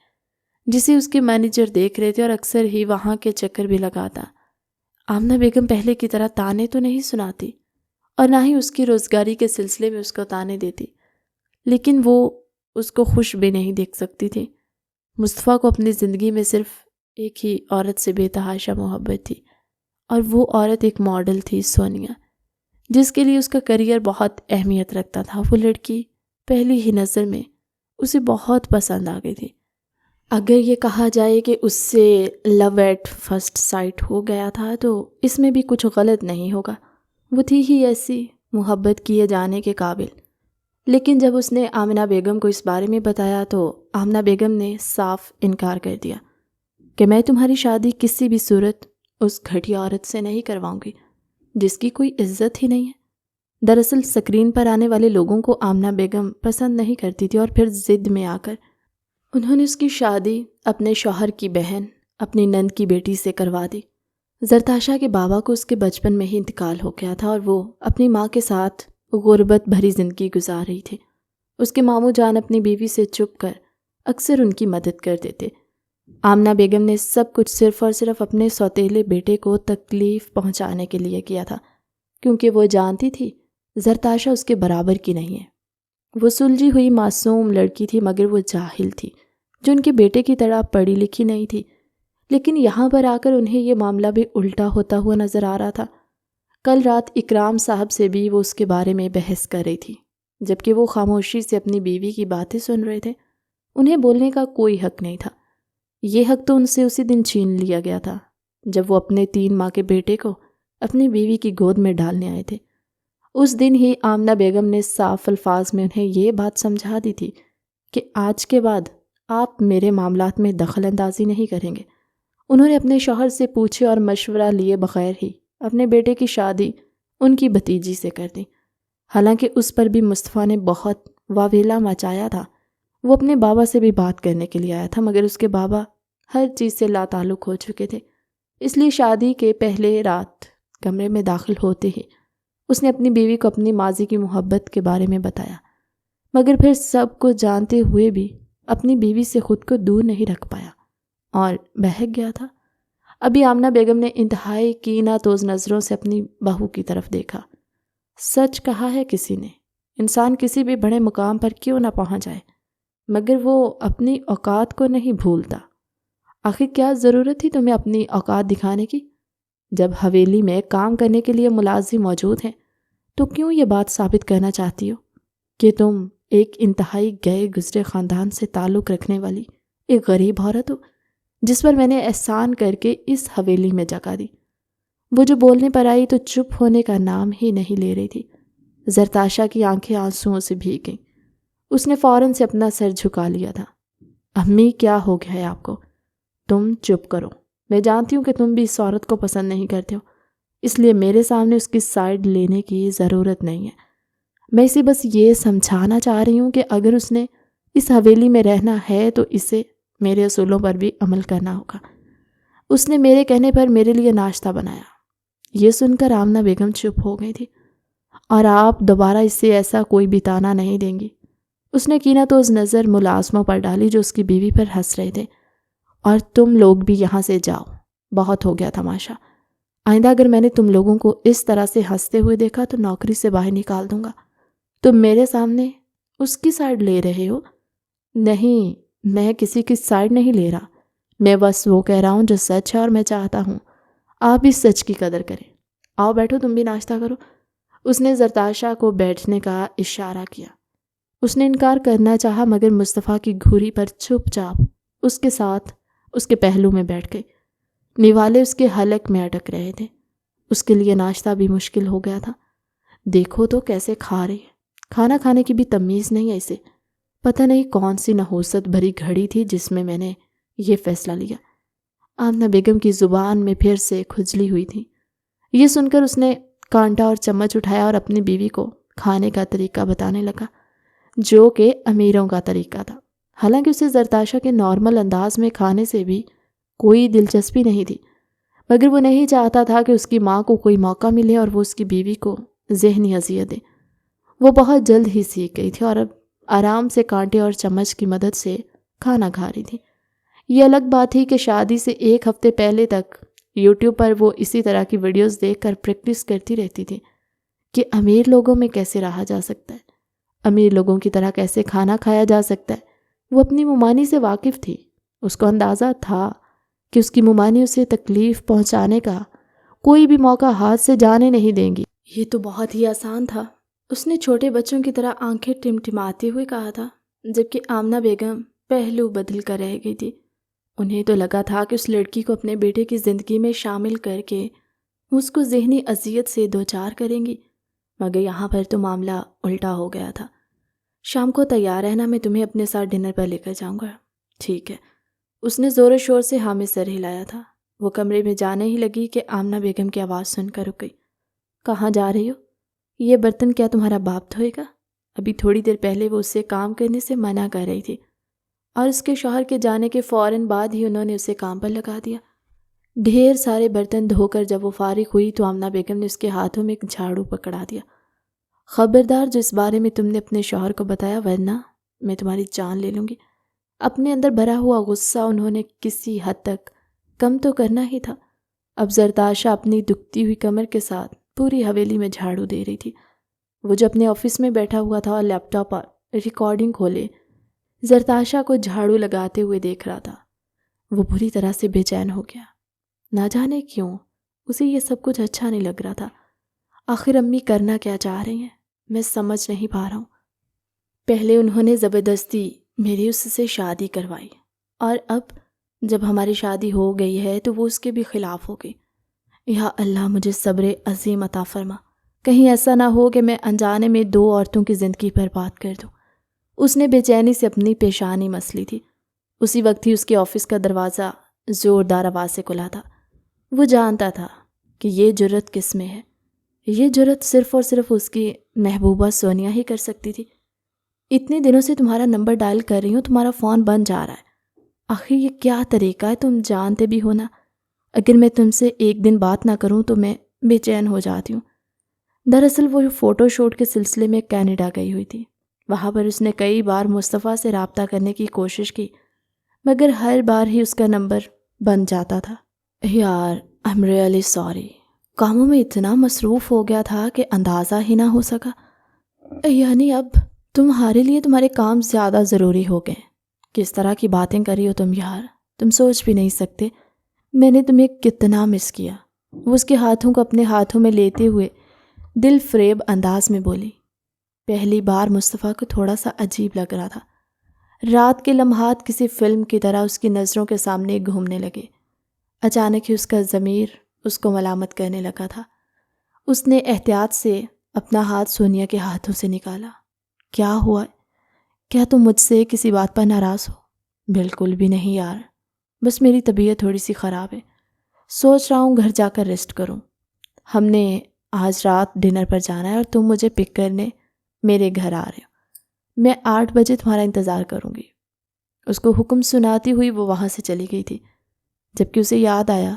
جسے اس کے مینیجر دیکھ رہے تھے اور اکثر ہی وہاں کے چکر بھی لگاتا۔ آمنہ بیگم پہلے کی طرح تانے تو نہیں سناتی اور نہ ہی اس کی روزگاری کے سلسلے میں اس کو تانے دیتی، لیکن وہ اس کو خوش بھی نہیں دیکھ سکتی تھی۔ مصطفیٰ کو اپنی زندگی میں صرف ایک ہی عورت سے بے تحاشا محبت تھی، اور وہ عورت ایک ماڈل تھی، سونیا، جس کے لیے اس کا کریئر بہت اہمیت رکھتا تھا۔ وہ لڑکی پہلی ہی نظر میں اسے بہت پسند آ گئی تھی۔ اگر یہ کہا جائے کہ اس سے لو ایٹ فرسٹ سائٹ ہو گیا تھا تو اس میں بھی کچھ غلط نہیں ہوگا۔ وہ تھی ہی ایسی محبت کیے جانے کے قابل۔ لیکن جب اس نے آمنہ بیگم کو اس بارے میں بتایا تو آمنہ بیگم نے صاف انکار کر دیا کہ میں تمہاری شادی کسی بھی صورت اس گھٹیا عورت سے نہیں کرواؤں گی جس کی کوئی عزت ہی نہیں ہے۔ دراصل سکرین پر آنے والے لوگوں کو آمنہ بیگم پسند نہیں کرتی تھی، اور پھر ضد میں آ کر انہوں نے اس کی شادی اپنے شوہر کی بہن، اپنی نند کی بیٹی سے کروا دی۔ زرتاشا کے بابا کو اس کے بچپن میں ہی انتقال ہو گیا تھا اور وہ اپنی ماں کے ساتھ غربت بھری زندگی گزار رہی تھی۔ اس کے ماموں جان اپنی بیوی سے چھپ کر اکثر ان کی مدد کر دیتے۔ آمنہ بیگم نے سب کچھ صرف اور صرف اپنے سوتیلے بیٹے کو تکلیف پہنچانے کے لیے کیا تھا، کیونکہ وہ جانتی تھی زرتاشا اس کے برابر کی نہیں ہے۔ وہ سلجھی ہوئی معصوم لڑکی تھی، مگر وہ جاہل تھی جو ان کے بیٹے کی طرح پڑھی لکھی نہیں تھی۔ لیکن یہاں پر آ کر انہیں یہ معاملہ بھی الٹا ہوتا ہوا نظر آ رہا تھا۔ کل رات اکرام صاحب سے بھی وہ اس کے بارے میں بحث کر رہی تھی، جبکہ وہ خاموشی سے اپنی بیوی کی باتیں سن رہے تھے۔ انہیں بولنے کا کوئی حق نہیں تھا۔ یہ حق تو ان سے اسی دن چھین لیا گیا تھا جب وہ اپنے 3 ماہ کے بیٹے کو اپنی بیوی کی گود میں ڈالنے آئے تھے۔ اس دن ہی آمنہ بیگم نے صاف الفاظ میں انہیں یہ بات سمجھا دی تھی کہ آج کے بعد آپ میرے معاملات میں دخل اندازی نہیں کریں گے۔ انہوں نے اپنے شوہر سے پوچھے اور مشورہ لیے بغیر ہی اپنے بیٹے کی شادی ان کی بھتیجی سے کر دی۔ حالانکہ اس پر بھی مصطفیٰ نے بہت واویلا مچایا تھا۔ وہ اپنے بابا سے بھی بات کرنے کے لیے آیا تھا، مگر اس کے بابا ہر چیز سے لا تعلق ہو چکے تھے۔ اس لیے شادی کے پہلے رات کمرے میں داخل ہوتے ہی اس نے اپنی بیوی کو اپنی ماضی کی محبت کے بارے میں بتایا، مگر پھر سب کو جانتے ہوئے بھی اپنی بیوی سے خود کو دور نہیں رکھ پایا اور بہک گیا تھا۔ ابھی آمنہ بیگم نے انتہائی کینہ توز نظروں سے اپنی بہو کی طرف دیکھا۔ سچ کہا ہے کسی نے، انسان کسی بھی بڑے مقام پر کیوں نہ پہنچ جائے، مگر وہ اپنی اوقات کو نہیں بھولتا۔ آخر کیا ضرورت تھی تمہیں اپنی اوقات دکھانے کی؟ جب حویلی میں کام کرنے کے لیے ملازم موجود ہیں تو کیوں یہ بات ثابت کرنا چاہتی ہو کہ تم ایک انتہائی گئے گزرے خاندان سے تعلق رکھنے والی ایک غریب عورت ہو جس پر میں نے احسان کر کے اس حویلی میں جگہ دی؟ وہ جو بولنے پر آئی تو چپ ہونے کا نام ہی نہیں لے رہی تھی۔ زرتاشا کی آنکھیں آنسوؤں سے بھیگ گئیں۔ اس نے فوراً سے اپنا سر جھکا لیا تھا۔ امی کیا ہو گیا ہے آپ کو؟ تم چپ کرو۔ میں جانتی ہوں کہ تم بھی اس عورت کو پسند نہیں کرتے ہو، اس لیے میرے سامنے اس کی سائیڈ لینے کی ضرورت نہیں ہے۔ میں اسے بس یہ سمجھانا چاہ رہی ہوں کہ اگر اس نے اس حویلی میں رہنا ہے تو اسے میرے اصولوں پر بھی عمل کرنا ہوگا۔ اس نے میرے کہنے پر میرے لیے ناشتہ بنایا۔ یہ سن کر آمنہ بیگم چپ ہو گئی تھی۔ اور آپ دوبارہ اس سے ایسا کوئی بھی طعنہ نہیں دیں گی؟ اس نے کینہ توز نظر ملازموں پر ڈالی جو اس کی بیوی پر ہنس رہے تھے۔ اور تم لوگ بھی یہاں سے جاؤ، بہت ہو گیا تماشا۔ آئندہ اگر میں نے تم لوگوں کو اس طرح سے ہنستے ہوئے دیکھا تو نوکری سے باہر نکال دوں گا۔ تم میرے سامنے اس کی سائیڈ لے رہے ہو؟ نہیں، میں کسی کی سائیڈ نہیں لے رہا، میں بس وہ کہہ رہا ہوں جو سچ ہے، اور میں چاہتا ہوں آپ اس سچ کی قدر کریں۔ آؤ بیٹھو، تم بھی ناشتہ کرو۔ اس نے زرتاشا کو بیٹھنے کا اشارہ کیا۔ اس نے انکار کرنا چاہا، مگر مصطفیٰ کی گھوری پر چپ چاپ اس کے ساتھ اس کے پہلو میں بیٹھ گئے۔ نیوالے اس کے حلق میں اٹک رہے تھے۔ اس کے لیے ناشتہ بھی مشکل ہو گیا تھا۔ دیکھو تو کیسے کھا رہی ہے، کھانا کھانے کی بھی تمیز نہیں ہے اسے۔ پتہ نہیں کون سی نحوست بھری گھڑی تھی جس میں نے یہ فیصلہ لیا۔ آمنہ بیگم کی زبان میں پھر سے کھجلی ہوئی تھی۔ یہ سن کر اس نے کانٹا اور چمچ اٹھایا اور اپنی بیوی کو کھانے کا طریقہ بتانے لگا، جو کہ امیروں کا طریقہ تھا۔ حالانکہ اسے زرتاشا کے نارمل انداز میں کھانے سے بھی کوئی دلچسپی نہیں تھی، مگر وہ نہیں چاہتا تھا کہ اس کی ماں کو کوئی موقع ملے اور وہ اس کی بیوی کو ذہنی اذیت دے۔ وہ بہت جلد ہی سیکھ گئی تھی اور اب آرام سے کانٹے اور چمچ کی مدد سے کھانا کھا رہی تھی۔ یہ الگ بات تھی کہ شادی سے ایک ہفتے پہلے تک یوٹیوب پر وہ اسی طرح کی ویڈیوز دیکھ کر پریکٹس کرتی رہتی تھی کہ امیر لوگوں میں کیسے رہا جا سکتا ہے، امیر لوگوں کی طرح کیسے کھانا کھایا جا سکتا ہے۔ وہ اپنی ممانی سے واقف تھی، اس کو اندازہ تھا کہ اس کی ممانی اسے تکلیف پہنچانے کا کوئی بھی موقع ہاتھ سے جانے نہیں دیں گی۔ یہ تو بہت ہی آسان تھا، اس نے چھوٹے بچوں کی طرح آنکھیں ٹمٹماتے ہوئے کہا تھا، جبکہ آمنہ بیگم پہلو بدل کر رہ گئی تھی۔ انہیں تو لگا تھا کہ اس لڑکی کو اپنے بیٹے کی زندگی میں شامل کر کے اس کو ذہنی اذیت سے دوچار کریں گی، مگر یہاں پر تو معاملہ الٹا ہو گیا تھا۔ شام کو تیار رہنا، میں تمہیں اپنے ساتھ ڈنر پر لے کر جاؤں گا۔ ٹھیک ہے، اس نے زور و شور سے ہاں میں سر ہلایا تھا۔ وہ کمرے میں جانے ہی لگی کہ آمنہ بیگم کی آواز سن کر رک گئی۔ کہاں جا رہی ہو؟ یہ برتن کیا تمہارا باپ دھوئے گا؟ ابھی تھوڑی دیر پہلے وہ اسے کام کرنے سے منع کر رہی تھی، اور اس کے شوہر کے جانے کے فوراً بعد ہی انہوں نے اسے کام پر لگا دیا۔ ڈھیر سارے برتن دھو کر جب وہ فارغ ہوئی تو آمنہ بیگم نے اس کے ہاتھوں میں ایک جھاڑو پکڑا دیا۔ خبردار جو اس بارے میں تم نے اپنے شوہر کو بتایا، ورنہ میں تمہاری جان لے لوں گی۔ اپنے اندر بھرا ہوا غصہ انہوں نے کسی حد تک کم تو کرنا ہی تھا۔ اب زرتاشا اپنی دکھتی ہوئی کمر کے ساتھ پوری حویلی میں جھاڑو دے رہی تھی۔ وہ جو اپنے آفس میں بیٹھا ہوا تھا اور لیپ ٹاپ پر ریکارڈنگ کھولے زرتاشا کو جھاڑو لگاتے ہوئے دیکھ رہا تھا، وہ بری طرح سے بے چین ہو گیا۔ نہ جانے کیوں اسے یہ سب کچھ اچھا نہیں لگ رہا تھا۔ آخر امی کرنا کیا چاہ رہی ہیں، میں سمجھ نہیں پا رہا ہوں۔ پہلے انہوں نے زبردستی میری اس سے شادی کروائی، اور اب جب ہماری شادی ہو گئی ہے تو وہ اس کے بھی خلاف ہو گئی۔ یا اللہ مجھے صبر عظیم عطا فرما، کہیں ایسا نہ ہو کہ میں انجانے میں دو عورتوں کی زندگی برباد کر دوں۔ اس نے بے چینی سے اپنی پیشانی مس لی تھی۔ اسی وقت ہی اس کے آفس کا دروازہ زوردار آواز سے کھلا تھا۔ وہ جانتا تھا کہ یہ جرأت کس میں ہے، یہ جرأت صرف اور صرف اس کی محبوبہ سونیا ہی کر سکتی تھی۔ اتنے دنوں سے تمہارا نمبر ڈائل کر رہی ہوں، تمہارا فون بند جا رہا ہے۔ آخر یہ کیا طریقہ ہے، تم جانتے بھی ہو نا، اگر میں تم سے ایک دن بات نہ کروں تو میں بے چین ہو جاتی ہوں۔ دراصل وہ فوٹو شوٹ کے سلسلے میں کینیڈا گئی ہوئی تھی۔ وہاں پر اس نے کئی بار مصطفیٰ سے رابطہ کرنے کی کوشش کی، مگر ہر بار ہی اس کا نمبر بند جاتا تھا۔ یار I'm really sorry، کاموں میں اتنا مصروف ہو گیا تھا کہ اندازہ ہی نہ ہو سکا۔ یعنی اب تمہارے لیے تمہارے کام زیادہ ضروری ہو گئے؟ کس طرح کی باتیں کر رہی ہو تم یار، تم سوچ بھی نہیں سکتے میں نے تمہیں کتنا مس کیا۔ وہ اس کے ہاتھوں کو اپنے ہاتھوں میں لیتے ہوئے دل فریب انداز میں بولی۔ پہلی بار مصطفیٰ کو تھوڑا سا عجیب لگ رہا تھا۔ رات کے لمحات کسی فلم کی طرح اس کی نظروں کے سامنے گھومنے لگے۔ اچانک ہی اس کا ضمیر اس کو ملامت کرنے لگا تھا۔ اس نے احتیاط سے اپنا ہاتھ سونیا کے ہاتھوں سے نکالا۔ کیا ہوا ہے؟ کیا تم مجھ سے کسی بات پر ناراض ہو؟ بالکل بھی نہیں یار، بس میری طبیعت تھوڑی سی خراب ہے، سوچ رہا ہوں گھر جا کر ریسٹ کروں۔ ہم نے آج رات ڈنر پر جانا ہے اور تم مجھے پک کرنے میرے گھر آ رہے ہو۔ میں 8 بجے تمہارا انتظار کروں گی۔ اس کو حکم سناتی ہوئی وہ وہاں سے چلی گئی تھی، جبکہ اسے یاد آیا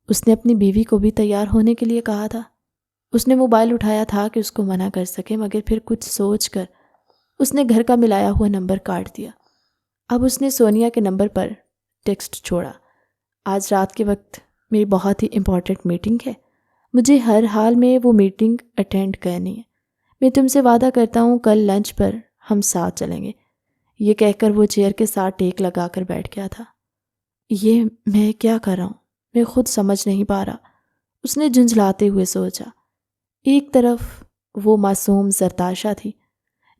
اس نے اپنی بیوی کو بھی تیار ہونے کے لیے کہا تھا۔ اس نے موبائل اٹھایا تھا کہ اس کو منع کر سکے، مگر پھر کچھ سوچ کر اس نے گھر کا ملایا ہوا نمبر کاٹ دیا۔ اب اس نے سونیا کے نمبر پر ٹیکسٹ چھوڑا، آج رات کے وقت میری بہت ہی امپورٹنٹ میٹنگ ہے، مجھے ہر حال میں وہ میٹنگ اٹینڈ کرنی ہے۔ میں تم سے وعدہ کرتا ہوں کل لنچ پر ہم ساتھ چلیں گے۔ یہ کہہ کر وہ چیئر کے ساتھ ٹیک لگا کر بیٹھ گیا تھا۔ یہ میں کیا کر رہا ہوں، میں خود سمجھ نہیں پا رہا، اس نے جھنجھلاتے ہوئے سوچا۔ ایک طرف وہ معصوم زرتاشا تھی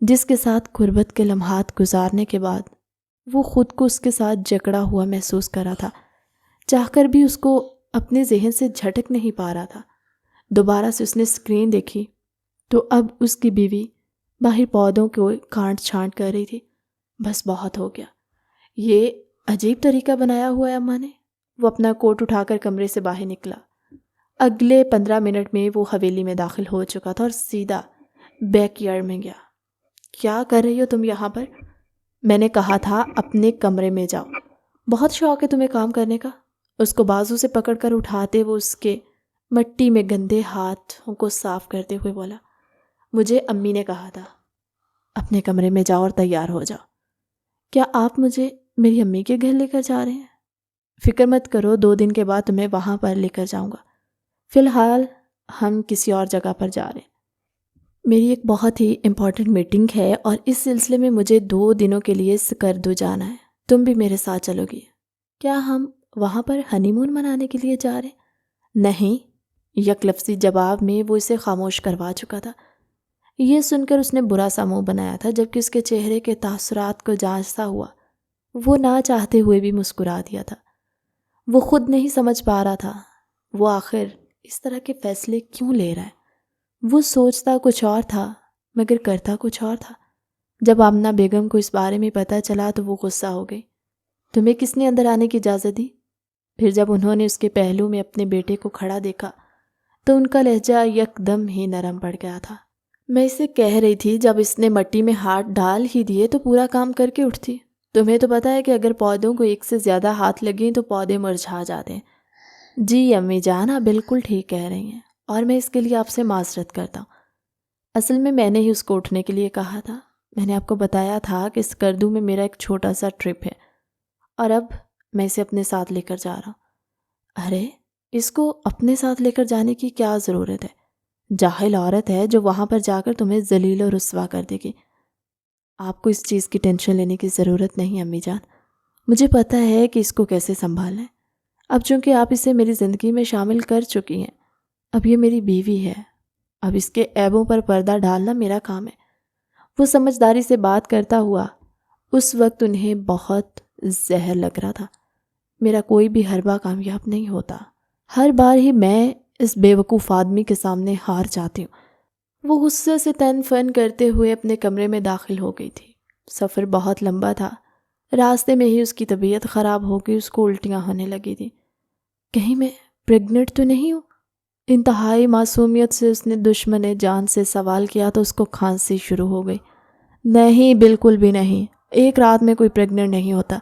جس کے ساتھ غربت کے لمحات گزارنے کے بعد وہ خود کو اس کے ساتھ جکڑا ہوا محسوس کر رہا تھا، چاہ کر بھی اس کو اپنے ذہن سے جھٹک نہیں پا رہا تھا۔ دوبارہ سے اس نے اسکرین دیکھی تو اب اس کی بیوی باہر پودوں کو کانٹ چھانٹ کر رہی تھی۔ بس بہت ہو گیا، یہ عجیب طریقہ بنایا ہوا ہے اماں نے۔ وہ اپنا کوٹ اٹھا کر کمرے سے باہر نکلا۔ اگلے 15 منٹ میں وہ حویلی میں داخل ہو چکا تھا اور سیدھا بیک یارڈ میں گیا۔ کیا کر رہی ہو تم یہاں پر؟ میں نے کہا تھا اپنے کمرے میں جاؤ، بہت شوق ہے تمہیں کام کرنے کا۔ اس کو بازو سے پکڑ کر اٹھاتے وہ اس کے مٹی میں گندے ہاتھوں کو صاف کرتے ہوئے بولا، مجھے امی نے کہا تھا اپنے کمرے میں جاؤ اور تیار ہو جاؤ۔ کیا آپ مجھے میری امی کے گھر لے کر جا رہے ہیں؟ فکر مت کرو، 2 دن کے بعد تمہیں وہاں پر لے کر جاؤں گا، فی الحال ہم کسی اور جگہ پر جا رہے ہیں۔ میری ایک بہت ہی امپورٹنٹ میٹنگ ہے اور اس سلسلے میں مجھے 2 دنوں کے لیے سکردو جانا ہے، تم بھی میرے ساتھ چلو گی؟ کیا ہم وہاں پر ہنی مون منانے کے لیے جا رہے ہیں؟ نہیں، یک لفظی جواب میں وہ اسے خاموش کروا چکا تھا۔ یہ سن کر اس نے برا سا منہ بنایا تھا، جبکہ اس کے چہرے کے تاثرات کو جانچتا ہوا وہ نہ چاہتے ہوئے بھی مسکرا دیا تھا۔ وہ خود نہیں سمجھ پا رہا تھا وہ آخر اس طرح کے فیصلے کیوں لے رہا ہے۔ وہ سوچتا کچھ اور تھا مگر کرتا کچھ اور تھا۔ جب آمنہ بیگم کو اس بارے میں پتہ چلا تو وہ غصہ ہو گئی۔ تمہیں کس نے اندر آنے کی اجازت دی؟ پھر جب انہوں نے اس کے پہلو میں اپنے بیٹے کو کھڑا دیکھا تو ان کا لہجہ یک دم ہی نرم پڑ گیا تھا۔ میں اسے کہہ رہی تھی جب اس نے مٹی میں ہاتھ ڈال ہی دیے تو پورا کام کر کے اٹھتی۔ تمہیں تو پتہ ہے کہ اگر پودوں کو ایک سے زیادہ ہاتھ لگیں تو پودے مرجھا جاتے ہیں۔ جی امی جان، آپ بالکل ٹھیک کہہ رہی ہیں اور میں اس کے لیے آپ سے معذرت کرتا ہوں۔ اصل میں نے ہی اس کو اٹھنے کے لیے کہا تھا۔ میں نے آپ کو بتایا تھا کہ سکردو میں میرا ایک چھوٹا سا ٹرپ ہے اور اب میں اسے اپنے ساتھ لے کر جا رہا ہوں۔ ارے، اس کو اپنے ساتھ لے کر جانے کی کیا ضرورت ہے؟ جاہل عورت ہے جو وہاں پر جا کر تمہیں ذلیل و رسوا کر دے گی۔ آپ کو اس چیز کی ٹینشن لینے کی ضرورت نہیں امی جان، مجھے پتہ ہے کہ اس کو کیسے سنبھالنا ہے۔ اب چونکہ آپ اسے میری زندگی میں شامل کر چکی ہیں، اب یہ میری بیوی ہے، اب اس کے عیبوں پر پردہ ڈالنا میرا کام ہے۔ وہ سمجھداری سے بات کرتا ہوا اس وقت انہیں بہت زہر لگ رہا تھا۔ میرا کوئی بھی حربہ کامیاب نہیں ہوتا، ہر بار ہی میں اس بے وقوف آدمی کے سامنے ہار جاتی ہوں۔ وہ غصے سے تن فن کرتے ہوئے اپنے کمرے میں داخل ہو گئی تھی۔ سفر بہت لمبا تھا، راستے میں ہی اس کی طبیعت خراب ہو گئی، اس کو الٹیاں ہونے لگی تھی۔ کہیں میں پریگننٹ تو نہیں ہوں؟ انتہائی معصومیت سے اس نے دشمن جان سے سوال کیا تو اس کو کھانسی شروع ہو گئی۔ نہیں، بالکل بھی نہیں، ایک رات میں کوئی پریگننٹ نہیں ہوتا،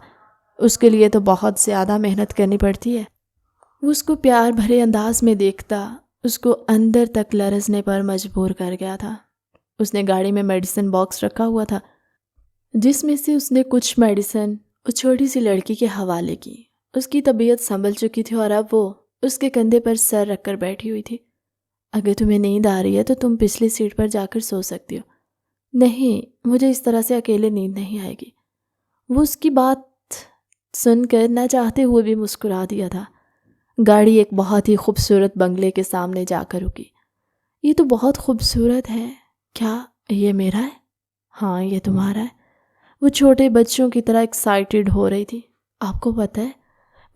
اس کے لیے تو بہت زیادہ محنت کرنی پڑتی ہے۔ وہ اس کو پیار بھرے انداز میں دیکھتا اس کو اندر تک لرزنے پر مجبور کر گیا تھا۔ اس نے گاڑی میں میڈیسن باکس رکھا ہوا تھا جس میں سے اس نے کچھ میڈیسن اس چھوٹی سی لڑکی کے حوالے کی۔ اس کی طبیعت سنبھل چکی تھی اور اب وہ اس کے کندھے پر سر رکھ کر بیٹھی ہوئی تھی۔ اگر تمہیں نیند آ رہی ہے تو تم پچھلی سیٹ پر جا کر سو سکتی ہو۔ نہیں، مجھے اس طرح سے اکیلے نیند نہیں آئے گی۔ وہ اس کی بات سن کر نہ چاہتے ہوئے بھی مسکرا دیا تھا۔ گاڑی ایک بہت ہی خوبصورت بنگلے کے سامنے جا کر رکی۔ یہ تو بہت خوبصورت ہے، کیا یہ میرا ہے؟ ہاں، یہ تمہارا ہے۔ وہ چھوٹے بچوں کی طرح ایکسائٹڈ ہو رہی تھی۔ آپ کو پتہ ہے،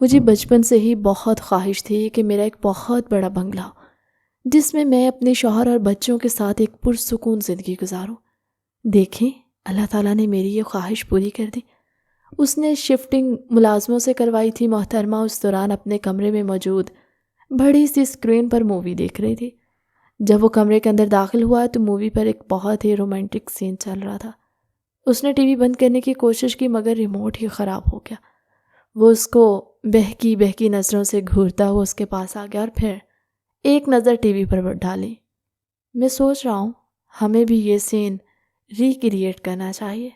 مجھے بچپن سے ہی بہت خواہش تھی کہ میرا ایک بہت بڑا بنگلہ ہو جس میں اپنے شوہر اور بچوں کے ساتھ ایک پرسکون زندگی گزاروں۔ دیکھیں، اللہ تعالیٰ نے میری یہ خواہش پوری کر دی۔ اس نے شفٹنگ ملازموں سے کروائی تھی۔ محترمہ اس دوران اپنے کمرے میں موجود بڑی سی اسکرین پر مووی دیکھ رہی تھی۔ جب وہ کمرے کے اندر داخل ہوا تو مووی پر ایک بہت ہی رومانٹک سین چل رہا تھا۔ اس نے ٹی وی بند کرنے کی کوشش کی مگر ریموٹ ہی خراب ہو گیا۔ وہ اس کو بہکی نظروں سے گھورتا ہوا اس کے پاس آ گیا اور پھر ایک نظر ٹی وی پر ڈالی۔ میں سوچ رہا ہوں ہمیں بھی یہ سین ریکریٹ کرنا چاہیے۔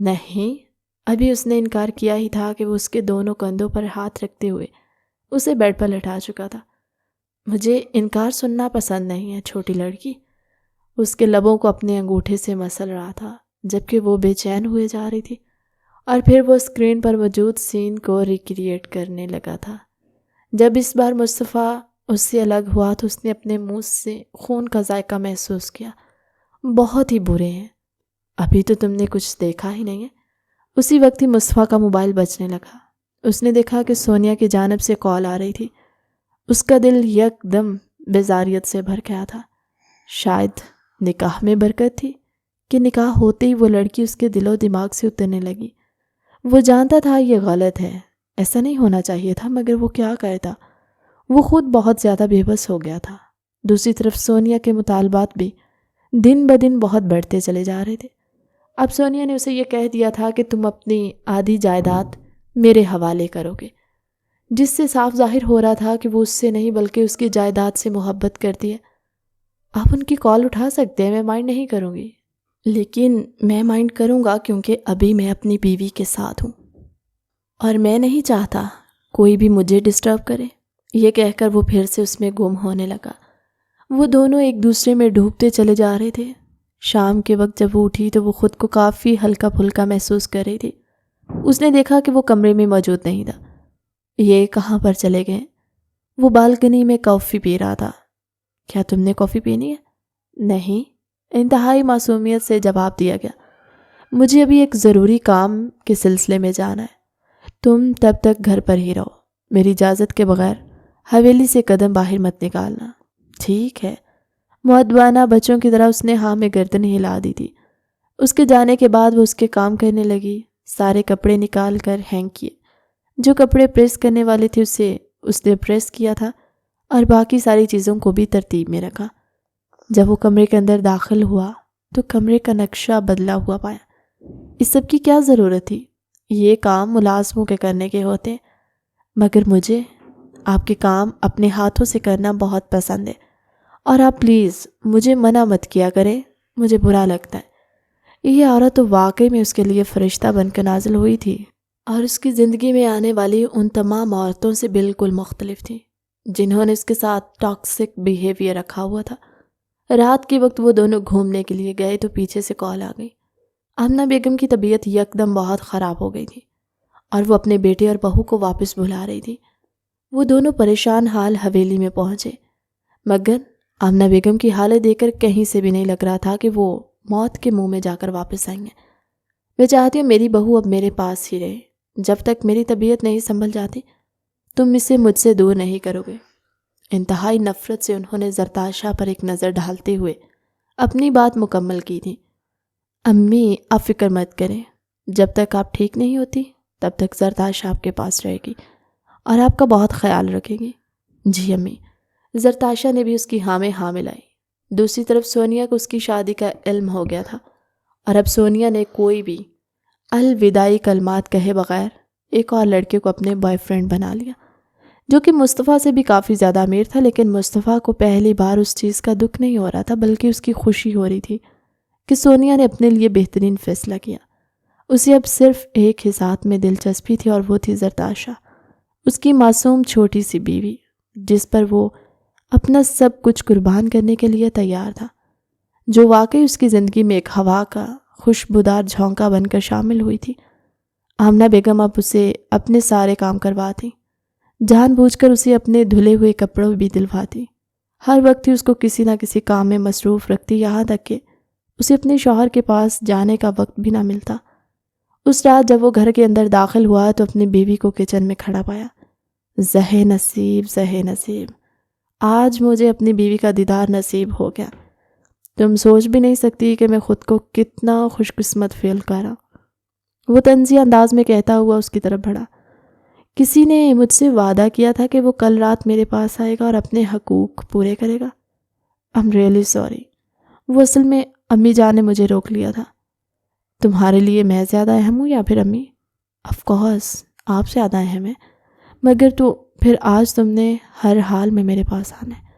نہیں، ابھی اس نے انکار کیا ہی تھا کہ وہ اس کے دونوں کندھوں پر ہاتھ رکھتے ہوئے اسے بیڈ پر لٹا چکا تھا۔ مجھے انکار سننا پسند نہیں ہے چھوٹی لڑکی۔ اس کے لبوں کو اپنے انگوٹھے سے مسل رہا تھا جبکہ وہ بے چین ہوئے جا رہی تھی، اور پھر وہ اسکرین پر موجود سین کو ریکریٹ کرنے لگا تھا۔ جب اس بار مصطفیٰ اس سے الگ ہوا تو اس نے اپنے منہ سے خون کا ذائقہ محسوس کیا۔ بہت ہی برے ہیں، ابھی تو تم نے کچھ دیکھا ہی نہیں ہے۔ اسی وقت ہی مصطفیٰ کا موبائل بجنے لگا۔ اس نے دیکھا کہ سونیا کی جانب سے کال آ رہی تھی۔ اس کا دل یک دم بیزاریت سے بھر گیا تھا۔ شاید نکاح میں برکت تھی کہ نکاح ہوتے ہی وہ لڑکی اس کے دل و دماغ سے اترنے لگی۔ وہ جانتا تھا یہ غلط ہے، ایسا نہیں ہونا چاہیے تھا، مگر وہ کیا کرتا؟ وہ خود بہت زیادہ بے بس ہو گیا تھا۔ دوسری طرف سونیا کے مطالبات بھی دن بدن بہت بڑھتے چلے جا رہے تھے۔ اب سونیا نے اسے یہ کہہ دیا تھا کہ تم اپنی آدھی جائیداد میرے حوالے کرو گے، جس سے صاف ظاہر ہو رہا تھا کہ وہ اس سے نہیں بلکہ اس کی جائیداد سے محبت کرتی ہے۔ آپ ان کی کال اٹھا سکتے ہیں، میں مائنڈ نہیں کروں گی۔ لیکن میں مائنڈ کروں گا کیونکہ ابھی میں اپنی بیوی کے ساتھ ہوں اور میں نہیں چاہتا کوئی بھی مجھے ڈسٹرب کرے۔ یہ کہہ کر وہ پھر سے اس میں گم ہونے لگا۔ وہ دونوں ایک دوسرے میں ڈوبتے چلے جا رہے تھے۔ شام کے وقت جب وہ اٹھی تو وہ خود کو کافی ہلکا پھلکا محسوس کر رہی تھی۔ اس نے دیکھا کہ وہ کمرے میں موجود نہیں تھا۔ یہ کہاں پر چلے گئے؟ وہ بالکنی میں کافی پی رہا تھا۔ کیا تم نے کافی پینی ہے؟ نہیں، انتہائی معصومیت سے جواب دیا گیا۔ مجھے ابھی ایک ضروری کام کے سلسلے میں جانا ہے، تم تب تک گھر پر ہی رہو، میری اجازت کے بغیر حویلی سے قدم باہر مت نکالنا۔ ٹھیک ہے، مؤدبانہ بچوں کی طرح اس نے ہاں میں گردن ہلا دی تھی۔ اس کے جانے کے بعد وہ اس کے کام کرنے لگی۔ سارے کپڑے نکال کر ہینگ کیے، جو کپڑے پریس کرنے والے تھے اسے اس نے پریس کیا تھا، اور باقی ساری چیزوں کو بھی ترتیب میں رکھا۔ جب وہ کمرے کے اندر داخل ہوا تو کمرے کا نقشہ بدلا ہوا پایا۔ اس سب کی کیا ضرورت تھی؟ یہ کام ملازموں کے کرنے کے ہوتے، مگر مجھے آپ کے کام اپنے ہاتھوں سے کرنا بہت پسند ہے، اور آپ پلیز مجھے منع مت کیا کریں، مجھے برا لگتا ہے۔ یہ عورت تو واقعی میں اس کے لیے فرشتہ بن کر نازل ہوئی تھی، اور اس کی زندگی میں آنے والی ان تمام عورتوں سے بالکل مختلف تھی جنہوں نے اس کے ساتھ ٹاکسک بیہیویئر رکھا ہوا تھا۔ رات کے وقت وہ دونوں گھومنے کے لیے گئے تو پیچھے سے کال آ گئی۔ آمنہ بیگم کی طبیعت یکدم بہت خراب ہو گئی تھی، اور وہ اپنے بیٹے اور بہو کو واپس بلا رہی تھی۔ وہ دونوں پریشان حال حویلی میں پہنچے، مگر آمنہ بیگم کی حالت دیکھ کر کہیں سے بھی نہیں لگ رہا تھا کہ وہ موت کے منہ میں جا کر واپس آئیں گے۔ میں چاہتی ہوں میری بہو اب میرے پاس ہی رہے، جب تک میری طبیعت نہیں سنبھل جاتی۔ تم اسے مجھ سے دور نہیں کرو گے۔ انتہائی نفرت سے انہوں نے زرتاشا پر ایک نظر ڈالتے ہوئے اپنی بات مکمل کی تھی۔ امی آپ فکر مت کریں، جب تک آپ ٹھیک نہیں ہوتی تب تک زرتاشا آپ کے پاس رہے گی اور آپ کا بہت خیال رکھے گی۔ جی امی۔ زرتاشا نے بھی اس کی ہاں میں ہاں ملائی۔ دوسری طرف سونیا کو اس کی شادی کا علم ہو گیا تھا، اور اب سونیا نے کوئی بھی الوداعی کلمات کہے بغیر ایک اور لڑکے کو اپنے بوائے فرینڈ بنا لیا، جو کہ مصطفیٰ سے بھی کافی زیادہ امیر تھا۔ لیکن مصطفیٰ کو پہلی بار اس چیز کا دکھ نہیں ہو رہا تھا، بلکہ اس کی خوشی ہو رہی تھی کہ سونیا نے اپنے لیے بہترین فیصلہ کیا۔ اسے اب صرف ایک ہی ذات میں دلچسپی تھی، اور وہ تھی زرتاشا، اس کی معصوم چھوٹی سی بیوی، جس پر وہ اپنا سب کچھ قربان کرنے کے لیے تیار تھا، جو واقعی اس کی زندگی میں ایک ہوا کا خوشبودار جھونکا بن کر شامل ہوئی تھی۔ آمنہ بیگم اب اسے اپنے سارے کام کرواتی، جان بوجھ کر اسے اپنے دھلے ہوئے کپڑوں بھی دلواتی، ہر وقت ہی اس کو کسی نہ کسی کام میں مصروف رکھتی، یہاں تک کہ اسے اپنے شوہر کے پاس جانے کا وقت بھی نہ ملتا۔ اس رات جب وہ گھر کے اندر داخل ہوا تو اپنی بیوی کو کچن میں کھڑا پایا۔ زہ نصیب، آج مجھے اپنی بیوی کا دیدار نصیب ہو گیا۔ تم سوچ بھی نہیں سکتی کہ میں خود کو کتنا خوش قسمت فیل کر رہا۔ وہ طنزی انداز میں کہتا ہوا اس کی طرف بڑھا۔ کسی نے مجھ سے وعدہ کیا تھا کہ وہ کل رات میرے پاس آئے گا اور اپنے حقوق پورے کرے گا۔ I'm really sorry۔ وہ اصل میں امی جان نے مجھے روک لیا تھا۔ تمہارے لیے میں زیادہ اہم ہوں یا پھر امی؟ آف کورس آپ زیادہ اہم ہیں، مگر تو پھر آج تم نے ہر حال میں میرے پاس آنا ہے،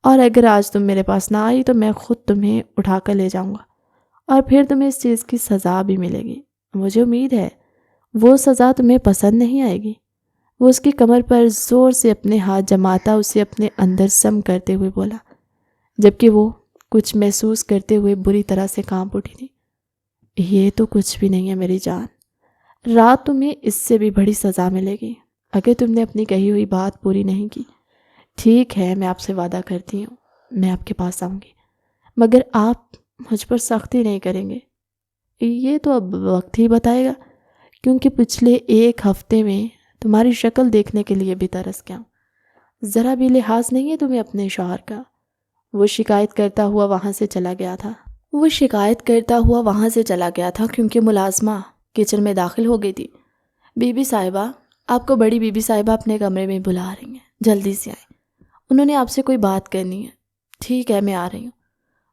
اور اگر آج تم میرے پاس نہ آئی تو میں خود تمہیں اٹھا کر لے جاؤں گا، اور پھر تمہیں اس چیز کی سزا بھی ملے گی۔ مجھے امید ہے وہ سزا تمہیں پسند نہیں آئے گی۔ وہ اس کی کمر پر زور سے اپنے ہاتھ جماتا اسے اپنے اندر سم کرتے ہوئے بولا، جبکہ وہ کچھ محسوس کرتے ہوئے بری طرح سے کانپ اٹھی تھی۔ یہ تو کچھ بھی نہیں ہے میری جان، رات تمہیں اس سے بھی بڑی سزا ملے گی اگر تم نے اپنی کہی ہوئی بات پوری نہیں کی۔ ٹھیک ہے، میں آپ سے وعدہ کرتی ہوں میں آپ کے پاس آؤں گی، مگر آپ مجھ پر سختی نہیں کریں گے۔ یہ تو اب وقت ہی بتائے گا، کیونکہ پچھلے ایک ہفتے میں تمہاری شکل دیکھنے کے لیے بھی ترس گیا ہوں۔ ذرا بھی لحاظ نہیں ہے تمہیں اپنے شوہر کا۔ وہ شکایت کرتا ہوا وہاں سے چلا گیا تھا کیونکہ ملازمہ کچن میں داخل ہو گئی تھی۔ بی بی صاحبہ، آپ کو بڑی بی بی صاحبہ اپنے کمرے میں بلا رہی ہیں، جلدی سے آئیں، انہوں نے آپ سے کوئی بات کرنی ہے۔ ٹھیک ہے، میں آ رہی ہوں۔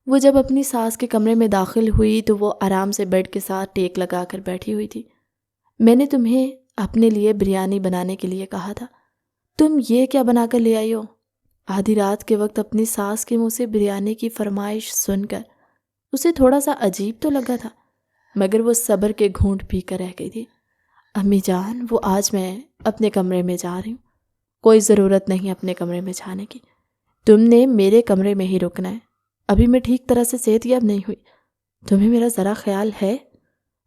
وہ جب اپنی ساس کے کمرے میں داخل ہوئی تو وہ آرام سے بیڈ کے ساتھ ٹیک لگا کر بیٹھی ہوئی تھی۔ میں نے تمہیں اپنے لیے بریانی بنانے کے لیے کہا تھا، تم یہ کیا بنا کر لے آئی ہو؟ آدھی رات کے وقت اپنی ساس کے منہ سے بریانی کی فرمائش سن کر اسے تھوڑا سا عجیب تو لگا تھا، مگر وہ صبر کے گھونٹ پی کر رہ گئی تھی۔ امی جان، وہ آج میں اپنے کمرے میں جا رہی ہوں، کوئی ضرورت نہیں اپنے کمرے میں جانے کی، تم نے میرے کمرے میں ہی رکنا ہے، ابھی میں ٹھیک طرح سے صحت یاب نہیں ہوئی، تمہیں میرا ذرا خیال ہے؟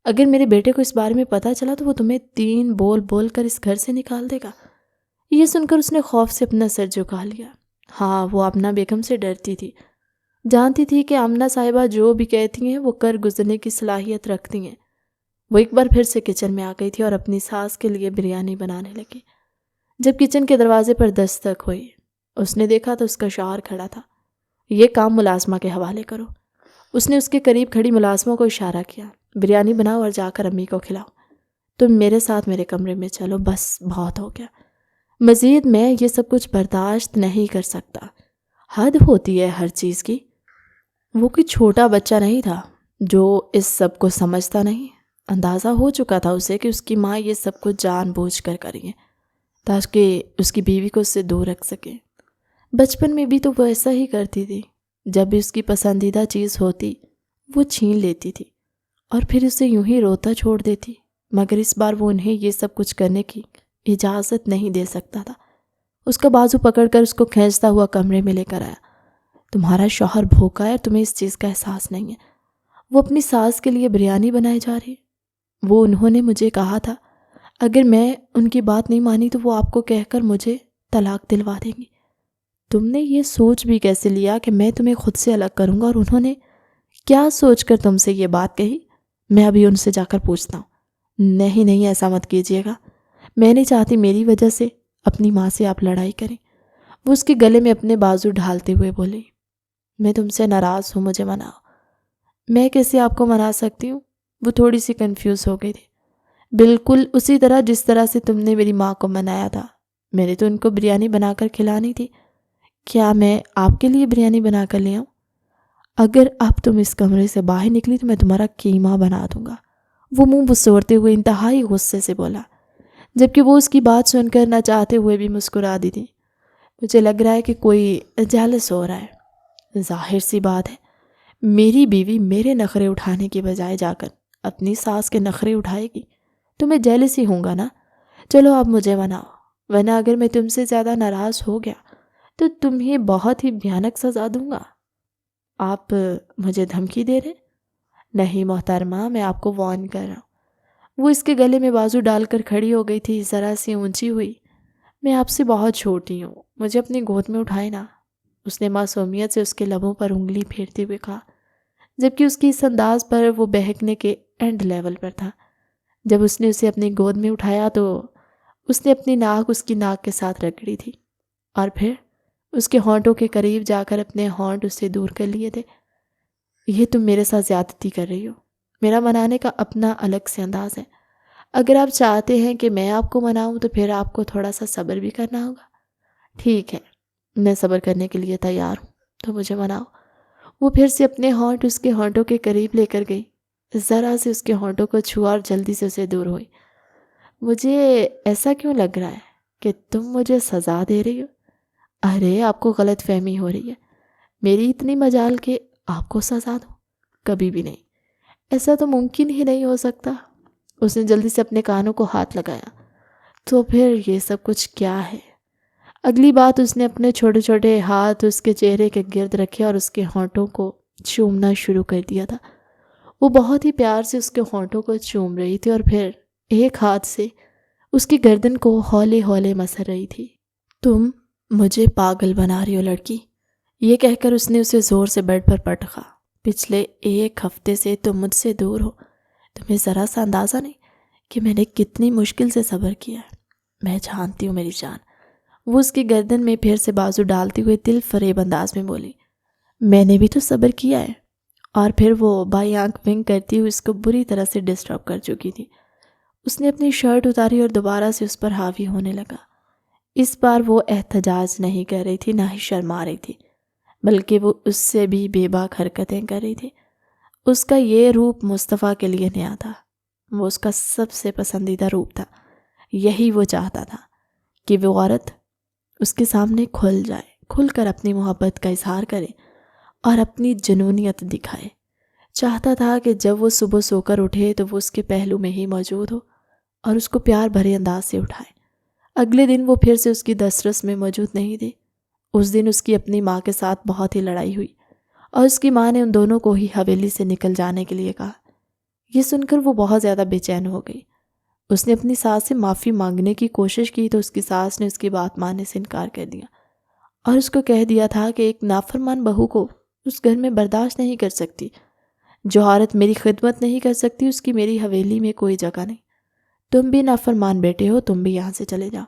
اگر میرے بیٹے کو اس بارے میں پتہ چلا تو وہ تمہیں 3 بول بول کر اس گھر سے نکال دے گا۔ یہ سن کر اس نے خوف سے اپنا سر جھکا لیا۔ ہاں، وہ آمنہ بیگم سے ڈرتی تھی، جانتی تھی کہ آمنہ صاحبہ جو بھی کہتی ہیں وہ کر گزرنے کی صلاحیت رکھتی ہیں۔ وہ ایک بار پھر سے کچن میں آ گئی تھی اور اپنی ساس کے لیے بریانی بنانے لگی۔ جب کچن کے دروازے پر دستک ہوئی، اس نے دیکھا تو اس کا شوہر کھڑا تھا۔ یہ کام ملازمہ کے حوالے کرو۔ اس نے اس کے قریب کھڑی ملازمہ کو اشارہ کیا، بریانی بناؤ اور جا کر امی کو کھلاؤ۔ تم میرے ساتھ میرے کمرے میں چلو، بس بہت ہو گیا، مزید میں یہ سب کچھ برداشت نہیں کر سکتا، حد ہوتی ہے ہر چیز کی۔ وہ کوئی چھوٹا بچہ نہیں تھا جو اس سب کو سمجھتا نہیں، اندازہ ہو چکا تھا اسے کہ اس کی ماں یہ سب کچھ جان بوجھ کر کری ہے تاکہ اس کی بیوی کو اس سے دور رکھ سکے۔ بچپن میں بھی تو وہ ایسا ہی کرتی تھی، جب بھی اس کی پسندیدہ چیز ہوتی وہ چھین لیتی تھی اور پھر اسے یوں ہی روتا چھوڑ دیتی، مگر اس بار وہ انہیں یہ سب کچھ کرنے کی اجازت نہیں دے سکتا تھا۔ اس کا بازو پکڑ کر اس کو کھینچتا ہوا کمرے میں لے کر آیا۔ تمہارا شوہر بھوکا ہے اور تمہیں اس چیز کا احساس نہیں ہے، وہ اپنی ساس کے لیے بریانی بنائے جا رہی ہے۔ وہ انہوں نے مجھے کہا تھا اگر میں ان کی بات نہیں مانی تو وہ آپ کو کہہ کر مجھے طلاق دلوا دیں گی۔ تم نے یہ سوچ بھی کیسے لیا کہ میں تمہیں خود سے الگ کروں گا، اور انہوں نے کیا سوچ کر تم سے یہ بات کہی؟ میں ابھی ان سے جا کر پوچھتا ہوں۔ نہیں، ایسا مت کیجیے گا، میں نہیں چاہتی میری وجہ سے اپنی ماں سے آپ لڑائی کریں۔ وہ اس کے گلے میں اپنے بازو ڈھالتے ہوئے بولی، میں تم سے ناراض ہوں، مجھے مناؤ۔ میں کیسے آپ کو منا سکتی ہوں؟ وہ تھوڑی سی کنفیوز ہو گئی تھی۔ بالکل اسی طرح جس طرح سے تم نے میری ماں کو منایا تھا، میں نے تو ان کو بریانی بنا کر کھلانی تھی۔ کیا میں آپ کے لیے بریانی بنا کر لے آؤں؟ اگر اب تم اس کمرے سے باہر نکلی تو میں تمہارا قیمہ بنا دوں گا، وہ منہ بسوڑتے ہوئے انتہائی غصے سے بولا، جبکہ وہ اس کی بات سن کر نہ چاہتے ہوئے بھی مسکرا دی تھی۔ مجھے لگ رہا ہے کہ کوئی جالس ہو رہا ہے۔ ظاہر سی بات ہے، میری بیوی میرے نخرے اٹھانے کی بجائے جا کر اپنی ساس کے نخرے اٹھائے گی تو میں جیلس ہی ہوں گا نا۔ چلو اب مجھے مناؤ، ورنہ اگر میں تم سے زیادہ ناراض ہو گیا تو تمہیں بہت ہی بھیانک سزا دوں گا۔ آپ مجھے دھمکی دے رہے؟ نہیں محترمہ، میں آپ کو وارن کر رہا ہوں۔ وہ اس کے گلے میں بازو ڈال کر کھڑی ہو گئی تھی، ذرا سی اونچی ہوئی۔ میں آپ سے بہت چھوٹی ہوں، مجھے اپنی گود میں اٹھائے نا، اس نے معصومیت سے اس کے لبوں پر انگلی پھیرتے ہوئے کہا، جبکہ اس کی اس انداز پر وہ بہکنے کے اینڈ لیول پر تھا۔ جب اس نے اسے اپنی گود میں اٹھایا تو اس نے اپنی ناک اس کی ناک کے ساتھ رگڑی تھی اور پھر اس کے ہونٹوں کے قریب جا کر اپنے ہونٹ اس سے دور کر لیے تھے۔ یہ تم میرے ساتھ زیادتی کر رہی ہو، میرا منانے کا اپنا الگ سے انداز ہے۔ اگر آپ چاہتے ہیں کہ میں آپ کو مناؤں تو پھر آپ کو تھوڑا سا صبر بھی کرنا ہوگا۔ ٹھیک ہے، میں صبر کرنے کے لیے تیار ہوں، تو مجھے مناؤ۔ وہ پھر سے اپنے ہونٹ اس کے ہونٹوں کے قریب لے کر گئی، ذرا سے اس کے ہونٹوں کو چھوا اور جلدی سے اسے دور ہوئی۔ مجھے ایسا کیوں لگ رہا ہے کہ تم مجھے سزا دے رہی ہو؟ ارے آپ کو غلط فہمی ہو رہی ہے، میری اتنی مجال کہ آپ کو سزا دوں؟ کبھی بھی نہیں، ایسا تو ممکن ہی نہیں ہو سکتا۔ اس نے جلدی سے اپنے کانوں کو ہاتھ لگایا۔ تو پھر یہ سب کچھ کیا ہے؟ اگلی بات اس نے اپنے چھوٹے چھوٹے ہاتھ اس کے چہرے کے گرد رکھے اور اس کے ہونٹوں کو چومنا شروع کر دیا تھا۔ وہ بہت ہی پیار سے اس کے ہونٹوں کو چوم رہی تھی اور پھر ایک ہاتھ سے اس کی گردن کو ہولے ہولے مسر رہی تھی۔ تم مجھے پاگل بنا رہی ہو لڑکی، یہ کہہ کر اس نے اسے زور سے بیڈ پر پٹخا۔ پچھلے 1 ہفتے سے تم مجھ سے دور ہو، تمہیں ذرا سا اندازہ نہیں کہ میں نے کتنی مشکل سے صبر کیا ہے۔ میں جانتی ہوں میری جان۔ وہ اس کی گردن میں پھر سے بازو ڈالتے ہوئے دل فریب انداز میں بولی، میں نے بھی تو صبر کیا ہے۔ اور پھر وہ بائیں آنکھ ونک کرتی ہوئی اس کو بری طرح سے ڈسٹرب کر چکی تھی۔ اس نے اپنی شرٹ اتاری اور دوبارہ سے اس پر حاوی ہونے لگا۔ اس بار وہ احتجاج نہیں کر رہی تھی، نہ ہی شرما رہی تھی، بلکہ وہ اس سے بھی بے باک حرکتیں کر رہی تھی۔ اس کا یہ روپ مصطفیٰ کے لیے نیا تھا، وہ اس کا سب سے پسندیدہ روپ تھا۔ یہی وہ چاہتا تھا کہ وہ عورت اس کے سامنے کھل جائے، کھل کر اپنی محبت کا اظہار کرے اور اپنی جنونیت دکھائے۔ چاہتا تھا کہ جب وہ صبح سو کر اٹھے تو وہ اس کے پہلو میں ہی موجود ہو اور اس کو پیار بھرے انداز سے اٹھائے۔ اگلے دن وہ پھر سے اس کی دسترس میں موجود نہیں تھی۔ اس دن اس کی اپنی ماں کے ساتھ بہت ہی لڑائی ہوئی اور اس کی ماں نے ان دونوں کو ہی حویلی سے نکل جانے کے لیے کہا۔ یہ سن کر وہ بہت زیادہ بے چین ہو گئی۔ اس نے اپنی ساس سے معافی مانگنے کی کوشش کی تو اس کی ساس نے اس کی بات ماننے سے انکار کر دیا اور اس کو کہہ دیا تھا کہ ایک نافرمان بہو کو اس گھر میں برداشت نہیں کر سکتی۔ جو عورت میری خدمت نہیں کر سکتی اس کی میری حویلی میں کوئی جگہ نہیں۔ تم بھی نافرمان بیٹے ہو، تم بھی یہاں سے چلے جاؤ۔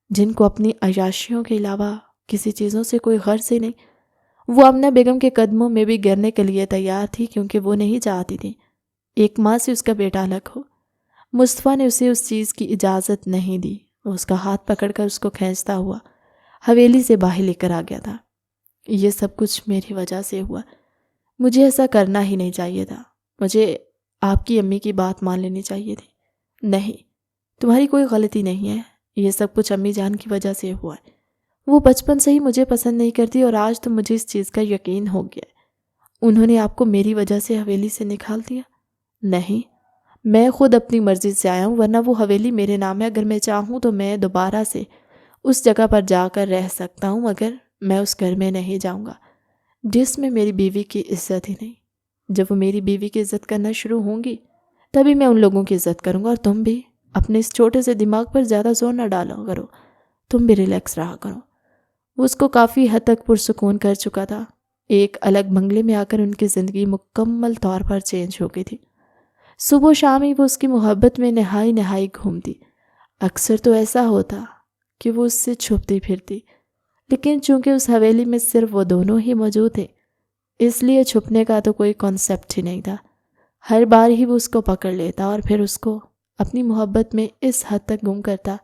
جن کو اپنی عیاشیوں کے علاوہ کسی چیزوں سے کوئی غرض ہی نہیں، وہ آمنہ بیگم کے قدموں میں بھی گرنے کے لیے تیار تھی، کیونکہ وہ نہیں چاہتی تھی ایک ماں سے اس کا بیٹا الگ ہو۔ مصطفیٰ نے اسے اس چیز کی اجازت نہیں دی۔ وہ اس کا ہاتھ پکڑ کر اس کو کھینچتا ہوا حویلی سے باہر لے کر آ گیا تھا۔ یہ سب کچھ میری وجہ سے ہوا، مجھے ایسا کرنا ہی نہیں چاہیے تھا، مجھے آپ کی امی کی بات مان لینی چاہیے تھی۔ نہیں، تمہاری کوئی غلطی نہیں ہے، یہ سب کچھ امی جان کی وجہ سے ہوا ہے۔ وہ بچپن سے ہی مجھے پسند نہیں کرتی اور آج تو مجھے اس چیز کا یقین ہو گیا ہے۔ انہوں نے آپ کو میری وجہ سے حویلی سے نکال دیا؟ نہیں، میں خود اپنی مرضی سے آیا ہوں، ورنہ وہ حویلی میرے نام ہے۔ اگر میں چاہوں تو میں دوبارہ سے اس جگہ پر جا کر رہ سکتا ہوں، مگر میں اس گھر میں نہیں جاؤں گا جس میں میری بیوی کی عزت ہی نہیں۔ جب وہ میری بیوی کی عزت کرنا شروع ہوں گی تبھی میں ان لوگوں کی عزت کروں گا۔ اور تم بھی اپنے اس چھوٹے سے دماغ پر زیادہ زور نہ ڈالا کرو، تم بھی ریلیکس رہا کرو۔ وہ اس کو کافی حد تک پرسکون کر چکا تھا۔ ایک الگ بنگلے میں آ کر ان کی زندگی مکمل طور پر چینج ہو گئی تھی۔ صبح و شام ہی وہ اس کی محبت میں نہائی گھومتی۔ اکثر تو ایسا ہوتا کہ وہ اس سے چھپتی پھرتی، لیکن چونکہ اس حویلی میں صرف وہ دونوں ہی موجود تھے، اس لیے چھپنے کا تو کوئی کانسیپٹ ہی نہیں تھا۔ ہر بار ہی وہ اس کو پکڑ لیتا اور پھر اس کو اپنی محبت میں اس حد تک گم کرتا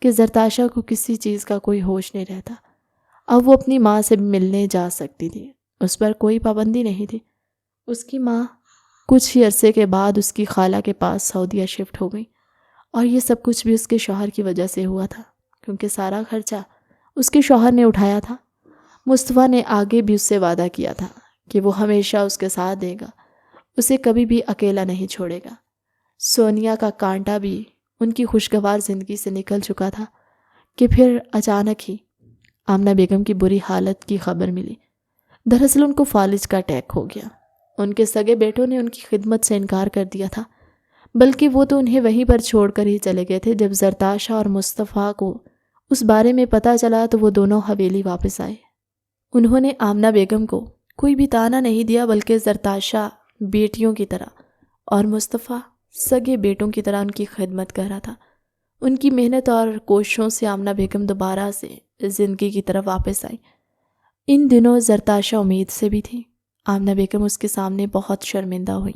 کہ زرتاشا کو کسی چیز کا کوئی ہوش نہیں رہتا۔ اب وہ اپنی ماں سے بھی ملنے جا سکتی تھی، اس پر کوئی پابندی نہیں تھی۔ اس کی ماں کچھ ہی عرصے کے بعد اس کی خالہ کے پاس سعودیہ شفٹ ہو گئی، اور یہ سب کچھ بھی اس کے شوہر کی وجہ سے ہوا تھا، کیونکہ سارا خرچہ اس کے شوہر نے اٹھایا تھا۔ مصطفیٰ نے آگے بھی اس سے وعدہ کیا تھا کہ وہ ہمیشہ اس کے ساتھ دے گا، اسے کبھی بھی اکیلا نہیں چھوڑے گا۔ سونیا کا کانٹا بھی ان کی خوشگوار زندگی سے نکل چکا تھا کہ پھر اچانک ہی آمنہ بیگم کی بری حالت کی خبر ملی۔ دراصل ان کو فالج کا اٹیک ہو گیا۔ ان کے سگے بیٹوں نے ان کی خدمت سے انکار کر دیا تھا، بلکہ وہ تو انہیں وہیں پر چھوڑ کر ہی چلے گئے تھے۔ جب زرتاشا اور مصطفیٰ کو اس بارے میں پتہ چلا تو وہ دونوں حویلی واپس آئے۔ انہوں نے آمنہ بیگم کو کوئی بھی طعنہ نہیں دیا، بلکہ زرتاشا بیٹیوں کی طرح اور مصطفیٰ سگے بیٹوں کی طرح ان کی خدمت کر رہا تھا۔ ان کی محنت اور کوششوں سے آمنہ بیگم دوبارہ سے زندگی کی طرف واپس آئی۔ ان دنوں زرتاشا امید سے بھی تھی۔ آمنہ بیگم اس کے سامنے بہت شرمندہ ہوئی،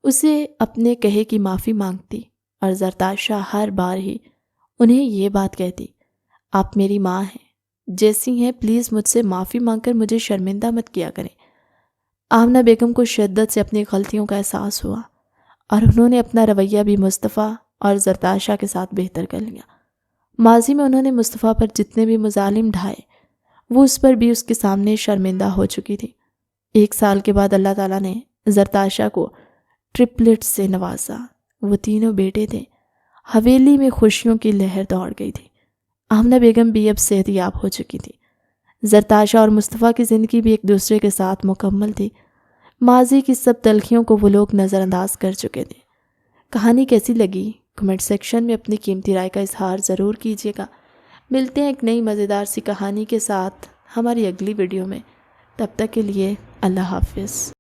اسے اپنے کہے کی معافی مانگتی، اور زرتاشا ہر بار ہی انہیں یہ بات کہتی، آپ میری ماں ہیں، جیسی ہیں، پلیز مجھ سے معافی مانگ کر مجھے شرمندہ مت کیا کریں۔ آمنہ بیگم کو شدت سے اپنی غلطیوں کا احساس ہوا، اور انہوں نے اپنا رویہ بھی مصطفیٰ اور زرتاشا کے ساتھ بہتر کر لیا۔ ماضی میں انہوں نے مصطفیٰ پر جتنے بھی مظالم ڈھائے، وہ اس پر بھی اس کے سامنے شرمندہ ہو چکی تھی۔ 1 سال کے بعد اللہ تعالیٰ نے زرتاشا کو ٹرپلٹ سے نوازا۔ وہ تینوں بیٹے تھے۔ حویلی میں خوشیوں کی لہر دوڑ گئی تھی۔ آمنہ بیگم بھی اب صحت یاب ہو چکی تھی۔ زرتاشا اور مصطفیٰ کی زندگی بھی ایک دوسرے کے ساتھ مکمل تھی۔ ماضی کی سب تلخیوں کو وہ لوگ نظر انداز کر چکے تھے۔ کہانی کیسی لگی؟ کمنٹ سیکشن میں اپنی قیمتی رائے کا اظہار ضرور کیجیے گا۔ ملتے ہیں ایک نئی مزیدار سی کہانی کے ساتھ ہماری اگلی ویڈیو میں۔ تب تک کے لیے اللہ حافظ۔